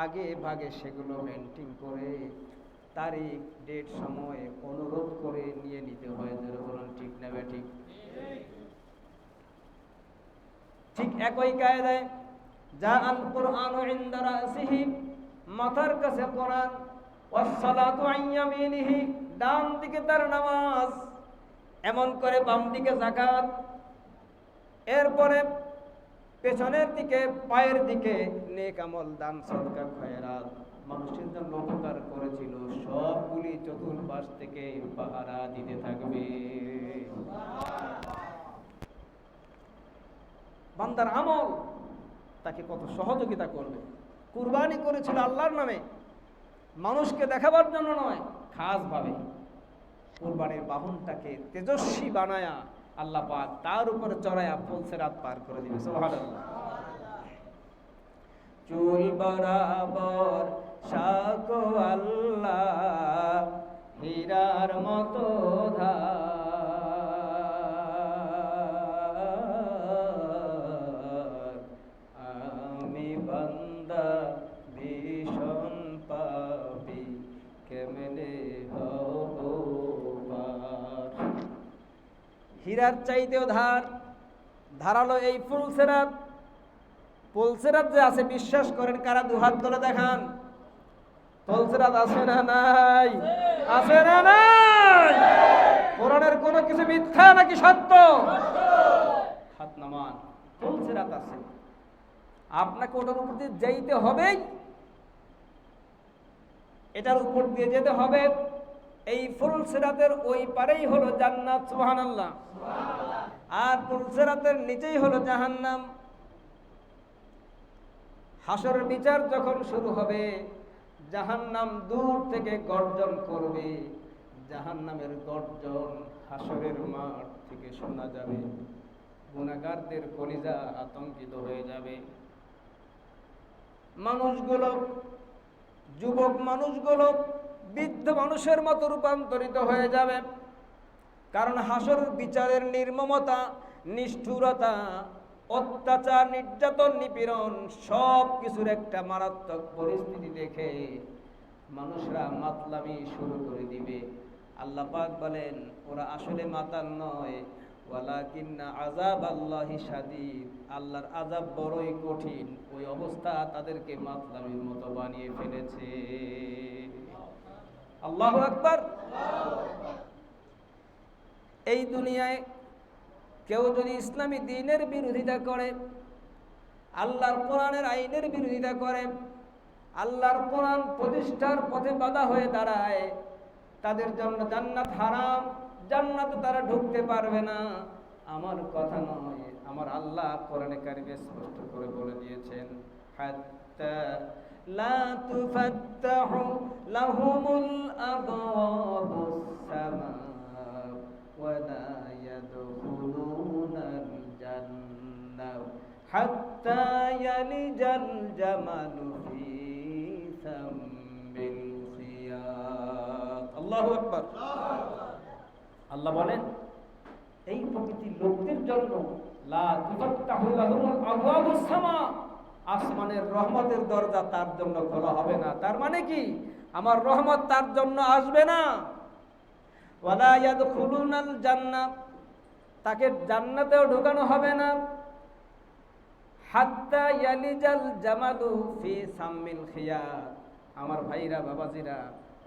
Speaker 1: আগে ভাগে সেগুলো মেনটেন করে তারিখ, ডেট, সময় অনুরোধ করে নিয়ে নিতে হয়। যারা বলেন ঠিক না ঠিক? ঠিক একই কায়দায় যা আল কুরআন ইনদা রাসিহি, মাথার কাছে কোরআন, ওয়াসসালাতু আন ইয়ামিনিহি, ডান দিকে তার নামাজ, এমন করে বাম দিকে যাকাত, এরপরে পেছনের দিকে পায়ের দিকে নেক আমল, দান সদকা খয়রাত, মানুষের জন্য উপকার করেছিল, সবগুলি চতুর্পাশ থেকে পাহারা দিতে থাকবে। বান্দার আমল তাকে কত সহযোগিতা করবে। কুরবানি করেছিল আল্লাহর নামে, মানুষকে দেখাবার জন্য নয়, খাস ভাবে কুরবানির বাহনটাকে তেজস্বী বানায়া আল্লাহ পাক তার উপরে চড়ায়া ফুলসিরাত পার করে দিবে। সুবহানাল্লাহ। চুল বরাবর সাকো আল্লাহ, হীরার মতো ধার, আমি বান্দা ভীষণ পাপী, কেমনে হব পার। হীরার চাইতেও ধারালো এই ফুলসিরাত। ফুলসিরাত যে আছে বিশ্বাস করেন কারা? দুহাত তুলে দেখান। ফুলসিরাত আছে না নাই? আছে না নাই? কোরআনের কোনো কিছু মিথ্যা নাকি সত্য? হাত নামান। ফুলসিরাত আছে, আপনাকে ওটার উপর দিয়ে যাইতে হবেই, এটার উপর দিয়ে যেতে হবে। এই ফুলসিরাতের ওই পারেই হলো জান্নাত। সুবহানাল্লাহ। আর ফুলসিরাতের নিচেই হলো জাহান্নাম। হাসরের বিচার যখন শুরু হবে, জাহান্নাম দূর থেকে গর্জন করবে। জাহান্নামের গর্জন হাসরের মাঠ থেকে শোনা যাবে। গুনাহগারদের কলিজা আতঙ্কিত হয়ে যাবে। মানুষগুলো, যুবক মানুষগুলো বৃদ্ধ মানুষের মতো রূপান্তরিত হয়ে যাবে। কারণ হাসর বিচারের নির্মমতা, নিষ্ঠুরতা, অত্যাচার, নির্যাতন, নিপীড়ন সব কিছুর একটা মারাত্মক পরিস্থিতি দেখে মানুষরা মাতলামি শুরু করে দিবে। আল্লাহ পাক বলেন, ওরা আসলে মাতাল নয়, ওয়ালাকিন্না আযাবাল্লাহি শাদীদ, আল্লাহর আযাব বড়ই কঠিন। ওই অবস্থা তাদেরকে মাতলামির মতো বানিয়ে ফেলেছে। আল্লাহু আকবার। এই দুনিয়ায় কেউ যদি ইসলামী দ্বীনের বিরোধিতা করে, আল্লাহর কোরআনের আইনের বিরোধিতা করে, আল্লাহর কোরআন প্রতিষ্ঠার পথে বাধা হয়ে দাঁড়ায়, তাদের জন্য জান্নাত হারাম, জান্নাতে তারা ঢুকতে পারবে না। আমার কথা নয়, আমার আল্লাহ কোরআনে কারিমে স্পষ্ট করে বলে দিয়েছেন, হাত্তা লা তুফাত্তাহু লাহুমুল আবওয়াবুস সামা ওয়া লা ইয়াদখুলুনাল জান্নাহ হাত্তা ইয়ালিজাল জামালু ফি সাম্মিল খিয়াত। আল্লাহু আকবার। আল্লাহ বলেন, এই প্রকৃতির লোকদের জন্য লা তুফাত্তাহু লাহুমুল আবওয়াবুস সামা, আসমানের রহমতের দরজা তার জন্য খোলা হবে না। তার মানে কি? আমার রহমত তার জন্য আসবে না। ওয়ালা ইয়াদখুলুনাল জান্নাহ, তাকে জান্নাতেও ঢোকানো হবে না। হাত্তা ইয়ালিজাল জামালু ফি সাম্মিল খিয়াত। আমার ভাইরা, বাবাজিরা,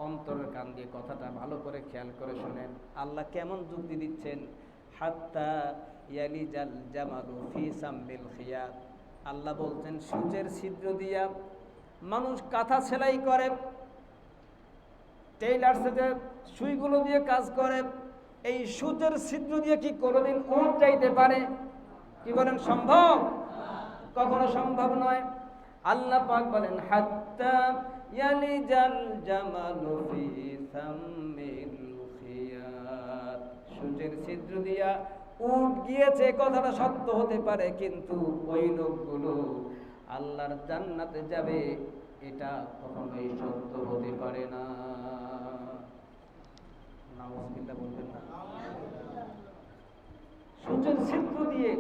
Speaker 1: অন্তরের কান দিয়ে কথাটা ভালো করে খেয়াল করে শুনেন। আল্লাহ কেমন যুক্তি দিচ্ছেন? হাত্তা ইয়ালিজাল জামালু ফি সাম্মিল খিয়াত। আল্লাহ বলছেন, সূচের ছিদ্র দিয়া মানুষ কাঁথা সেলাই করে, টেইলার্সে সুইগুলো দিয়ে কাজ করে। এই সূচের ছিদ্র দিয়ে কি কোনোদিন উট যাইতে পারে? কি বলেন, সম্ভব? কখনো সম্ভব নয়। আল্লাহ পাক বলেন, হাত্তা ইয়ালিজাল জামালু ফি সাম্মিল খিয়াত। সূচের ছিদ্র দিয়া উট গিয়েছে, কথাটা সত্য হতে পারে, কিন্তু ওই লোকগুলো আল্লাহর জান্নাতে যাবে এটা কখনোই সত্য হতে পারে না। নাউজুবিল্লাহ বলবেন না। সূচের ছিদ্র দিয়ে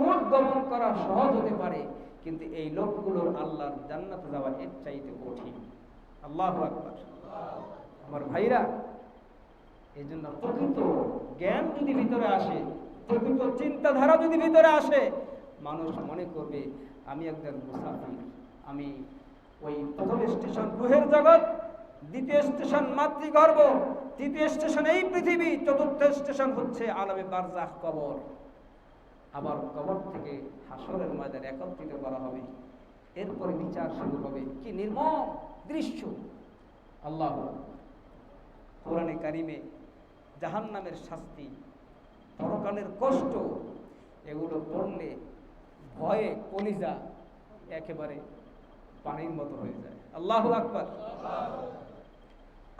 Speaker 1: উট গমন করা সহজ হতে পারে, কিন্তু এই লোকগুলোর আল্লাহর জান্নাতে যাওয়া এর চাইতে কঠিন। আল্লাহু আকবার। আমার ভাইরা, এই জন্য প্রকৃত জ্ঞান যদি ভিতরে আসে, প্রকৃত চিন্তাধারা যদি ভিতরে আসে, মানুষ মনে করবে আমি একজন মুসাফির, আমি ওই প্রথম স্টেশন রূহের জগৎ, দ্বিতীয় স্টেশন মাতৃগর্ভ, তৃতীয় স্টেশন এই পৃথিবী, চতুর্থ স্টেশন হচ্ছে আলামে বারজাখ কবর। আবার কবর থেকে হাসরের ময়দানে একত্রিত করা হবে, এরপরে বিচার শুরু হবে। কি নির্মম দৃশ্য! আল্লাহ কোরআনে কারিমে জাহান্নামের শাস্তি, পরকালের কষ্ট, এগুলো পড়লে ভয়ে কলিজা একেবারে পানির মতো হয়ে যায়। আল্লাহু আকবার।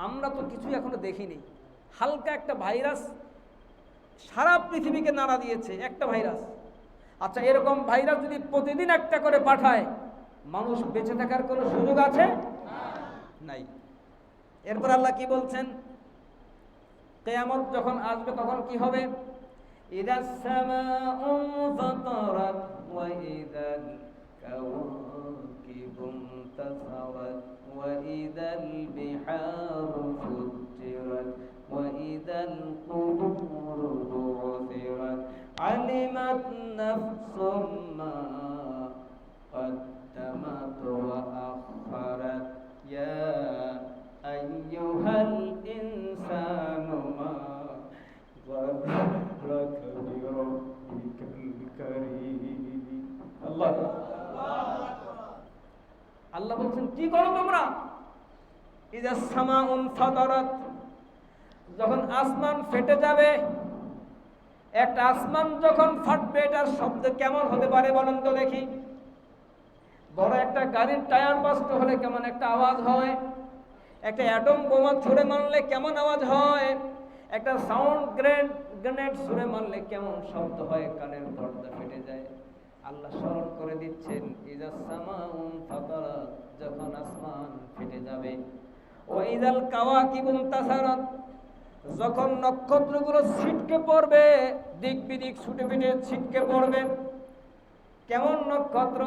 Speaker 1: আমরা তো কিছু এখনো দেখিনি। হালকা একটা ভাইরাস সারা পৃথিবীকে নাড়া দিয়েছে, একটা ভাইরাস। আচ্ছা, এরকম ভাইরাস যদি প্রতিদিন একটা করে পাঠায়, মানুষ বেঁচে থাকার কোনো সুযোগ আছে? নাই। এরপর আল্লাহ কি বলছেন? কিয়ামত যখন আসবে তখন কি হবে? ইদাস সামাউ ফাতারাত ওয়া ইদাল কাওয়াকিবু ইনতাসারাত ওয়া ইদাল বিহারু ফুজ্জিরাত ওয়া ইদাল কুবুরু বু'থিরাত আলিমাত নাফসুম মা قدمت وأخرت يا أيها الإنسان ما غرك بربك الكريم। আল্লাহ বলছেন কি করো তোমরা? ইযা সামাউন ফাতারাত, যখন আসমান ফেটে যাবে। একটা আসমান যখন ফাটবে, এটার শব্দ কেমন হতে পারে বলেন তো দেখি? বড় একটা গাড়ির টায়ার বাস্ট হলে কেমন একটা আওয়াজ হয়, একটা অ্যাটম বোমা ছুঁড়ে মারলে কেমন আওয়াজ হয়, একটা সাউন্ড গ্রেনেড ছুঁড়ে মারলে কেমন শব্দ হয়, কানের পর্দা ফেটে যায়। আল্লাহ স্মরণ করে দিচ্ছেন ইযা সামাউন ফাতারাত, যখন আসমান ফেটে যাবে। ওয়া ইযাল কাওয়াকিবু ইনতাসারাত, যখন নক্ষত্রগুলো ছিটকে পড়বে, দিক বিদিক ছুটে ফিটে ছিটকে পড়বে। কেমন নক্ষত্র?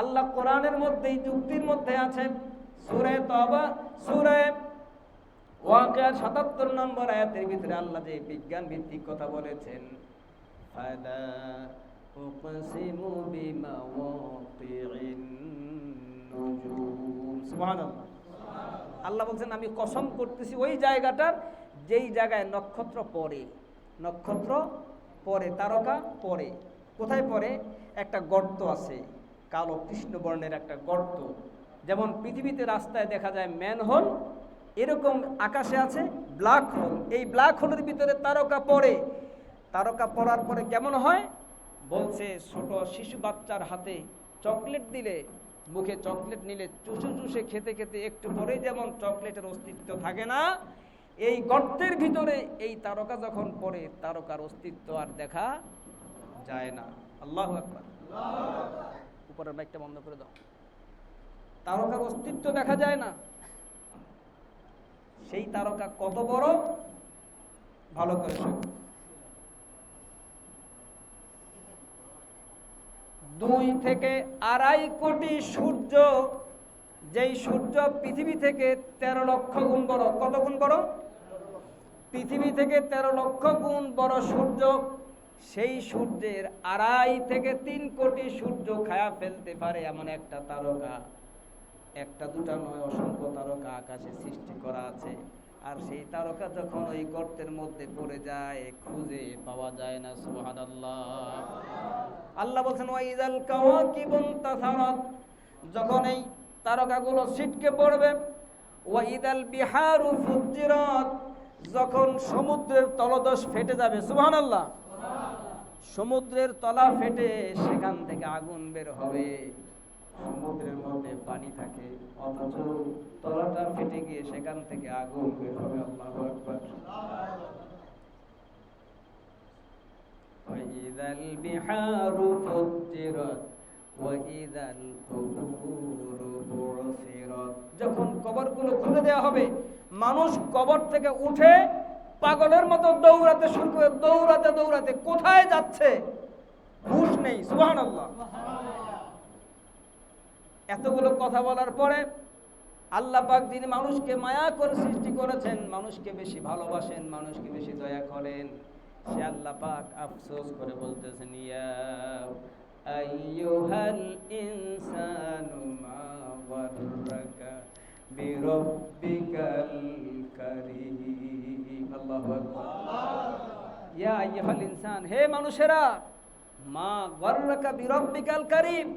Speaker 1: আল্লাহ কোরআনের মধ্যেই যুক্তির মধ্যে আছে। সূরা তওবা, সূরা ওয়াকিয়া ৭৭ নম্বর আয়াতের ভিতরে আল্লাহ যে বিজ্ঞান ভিত্তিক কথা বলেছেন, ফালা উকসিমু বিমাওয়াকিন নুজুম। সুবহানাল্লাহ। আল্লাহ বলছেন আমি কসম করতেছি ওই জায়গাটার যেই জায়গায় নক্ষত্র পড়ে। নক্ষত্র পড়ে, তারকা পড়ে। কোথায় পড়ে? একটা গর্ত আছে, কালো কৃষ্ণ বর্ণের একটা গর্ত। যেমন পৃথিবীতে রাস্তায় দেখা যায় ম্যানহোল, এরকম আকাশে আছে ব্ল্যাক হোল। এই ব্ল্যাক হোলের ভিতরে তারকা পড়ে। তারকা পড়ার পরে কেমন হয়? বলছে ছোট শিশু বাচ্চার হাতে চকলেট দিলে, মুখে চকলেট নিলে চুষে চুষে খেতে খেতে একটু পরেই যেমন চকলেটের অস্তিত্ব থাকে না, এই গর্তের ভিতরে এই তারকা যখন পড়ে, তারকার অস্তিত্ব আর দেখা যায় না। আল্লাহু আকবার। উপরের মাইকটা বন্ধ করে দাও। তারকার অস্তিত্ব দেখা যায় না। সেই তারকা কত বড়? ভালো করে শোনো। 2 থেকে 2.5 কোটি সূর্য, যেই সূর্য পৃথিবী থেকে 13 লক্ষ গুণ বড়। কত গুণ বড়? পৃথিবী থেকে 13 লক্ষ গুণ বড় সূর্য। সেই সূর্যের 2.5 থেকে 3 কোটি সূর্য খায়া ফেলতে পারে এমন একটা তারকা, একটা দুটা নয়, অসংখ্য তারকা আকাশে সৃষ্টি করা আছে। আর সেই তারকা যখন ওই গর্তের মধ্যে পড়ে যায়, খুঁজে পাওয়া যায় না। সুবহানাল্লাহ। আল্লাহ বলছেন ওয়া ইযাল কাওয়াকিবু ইনতাসারাত, যখন এই তারকাগুলো ছিটকে পড়বে। ওয়া ইযাল বিহারু ফুজ্জিরাত, যখন সমুদ্রের তলদেশ ফেটে যাবে। সুবহানাল্লাহ। সমুদ্রের তলা ফেটে সেখান থেকে আগুন বের হবে। সমুদ্রের মধ্যে পানি থাকে, অথচ তলাটা ফেটে গিয়ে সেখান থেকে আগুন বের হবে। আল্লাহু আকবার। ওয়া ইযাল বিহারু ফুজ্জিরাত ওয়া ইযাল কুবুরু বু'থিরাত, যখন কবরগুলো খুলে দেওয়া হবে, মানুষ কবর থেকে উঠে পাগলের মতো দৌড়াতে শুরু করে। দৌড়াতে দৌড়াতে কোথায় যাচ্ছে হুঁশ নেই। সুবহানাল্লাহ। এতগুলো কথা বলার পরে আল্লাহ পাক যিনি মানুষকে মায়া করে সৃষ্টি করেছেন, মানুষকে বেশি ভালোবাসেন, মানুষকে বেশি দয়া করেন, সে আল্লাহ পাক আফসোস করে বলতেছেন, ইয়া আইয়ুহাল ইনসানু মা বিরব্বিকাল কারীম। আল্লাহু আকবার। ইয়া আইয়ুহাল ইনসান, হে মানুষেরা, মা গররাকা বিরব্বিকাল কারীম।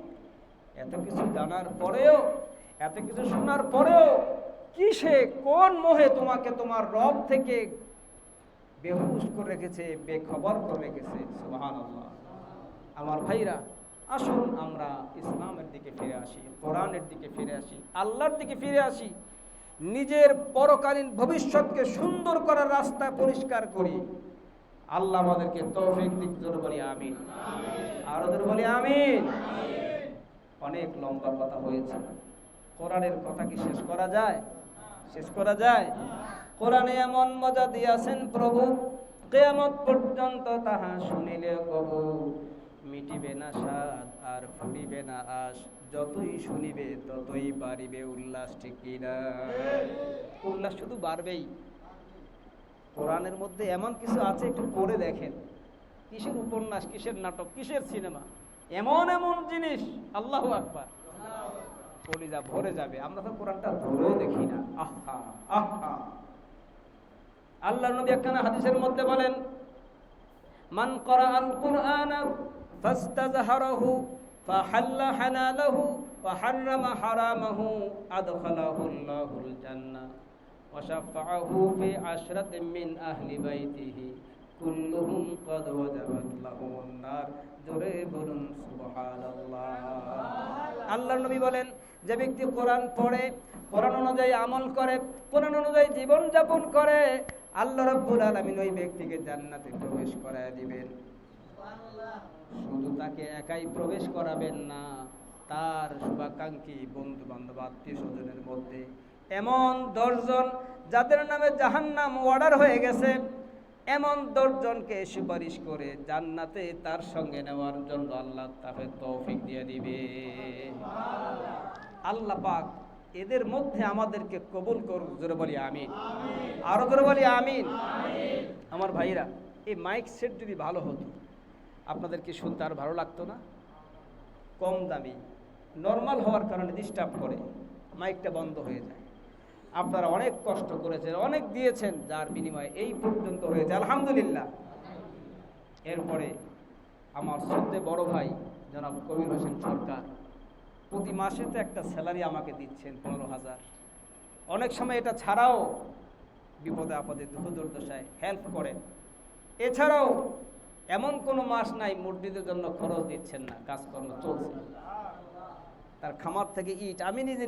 Speaker 1: এত কিছু জানার পরেও, এত কিছু শোনার পরেও কিসে, কোন মোহে তোমাকে তোমার রব থেকে বেহুশ করে রেখেছে, বেখবর করে রেখেছে। সুবহানাল্লাহ। আমার ভাইরা, আসুন আমরা ইসলামের দিকে ফিরে আসি, কোরআনের দিকে ফিরে আসি, আল্লাহর দিকে ফিরে আসি, নিজের পরকালীন ভবিষ্যৎকে সুন্দর করার রাস্তা পরিষ্কার করি। আল্লাহ আমাদেরকে তৌফিক দিক। জোরে বলি আমিন। আরো জোরে বলি আমিন। অনেক লম্বা কথা হয়েছে, কোরআনের কথা কি শেষ করা যায়? শেষ করা যায়? কোরআনে এমন মজা দিয়েছেন প্রভু, কিয়ামত পর্যন্ত তাহা শুনিলে কবু মিটিবে না স্বাদ আর ফুরিবে না আশ, যতই শুনিবে ততই বাড়িবে উল্লাস। ঠিক কিনা? উল্লাস শুধু বাড়বেই। কোরআনের মধ্যে এমন কিছু আছে, একটু পড়ে দেখেন। কিসের উপন্যাস, কিসের নাটক, কিসের সিনেমা, এমন এমন জিনিস, আল্লাহু আকবার, কলিজা ভরে যাবে। আমরা তো কোরআনটা ধরেও দেখি না। আহা আহা। আল্লাহর নবী একখানা হাদিসের মধ্যে বলেন, মান ক্বারাআল কুরআনা ফাস্তাযহারাহু ফাহাল্লা হালালাহু ওয়া হাররামা হারামাহু আদখালাহুল্লাহুল জান্নাহ ওয়া শাফাআহু ফি আশরাতিন মিন আহলি বাইতিহি কুল্লুহুম ক্বাদ ওয়াজাবাত লাহুমুন নার। জোরে বলুন সুবহানাল্লাহ। আল্লাহর নবী বলেন, যে ব্যক্তি কোরআন পড়ে, কোরআন অনুযায়ী আমল করে, কোরআন অনুযায়ী জীবন যাপন করে, আল্লাহ রাব্বুল আলামিন ওই ব্যক্তিকে জান্নাতে প্রবেশ করায় দিবেন। শুধু তাকে একাই প্রবেশ করাবেন না, তার শুভাকাঙ্ক্ষী বন্ধু বান্ধব আত্মীয় স্বজনের মধ্যে এমন 10 জন যাদের নামে জাহান্নাম অর্ডার হয়ে গেছে, এমন 10 জনকে সুপারিশ করে জান্নাতে তার সঙ্গে নেওয়ার জন্য আল্লাহ তাকে তৌফিক দিয়ে দিবে। আল্লাহ পাক এদের মধ্যে আমাদেরকে কবুল করুক। জোরে বলি আমিন। আরো জোরে বলি আমিন। আমার ভাইরা, এই মাইক সেট যদি ভালো হতো, আপনাদের কি শুনতে আর ভালো লাগতো না? কম দামি, নর্মাল হওয়ার কারণে ডিস্টার্ব করে, মাইকটা বন্ধ হয়ে যায়। আপনারা অনেক কষ্ট করেছেন, অনেক দিয়েছেন, যার বিনিময়ে এই পর্যন্ত হয়েছে, আলহামদুলিল্লাহ। এরপরে আমার শ্রদ্ধেয় বড় ভাই জনাব কবির হোসেন সরকার প্রতি মাসে তো একটা স্যালারি আমাকে দিচ্ছেন 15,000। অনেক সময় এটা ছাড়াও বিপদে আপদে দুঃখ দুর্দশায় হেল্প করেন। এছাড়াও এমন কোনো মাস নাই মসজিদের জন্য খরচ দিচ্ছেন না, কাজকর্ম চলছে। তার খামার থেকে ইট আমি নিজে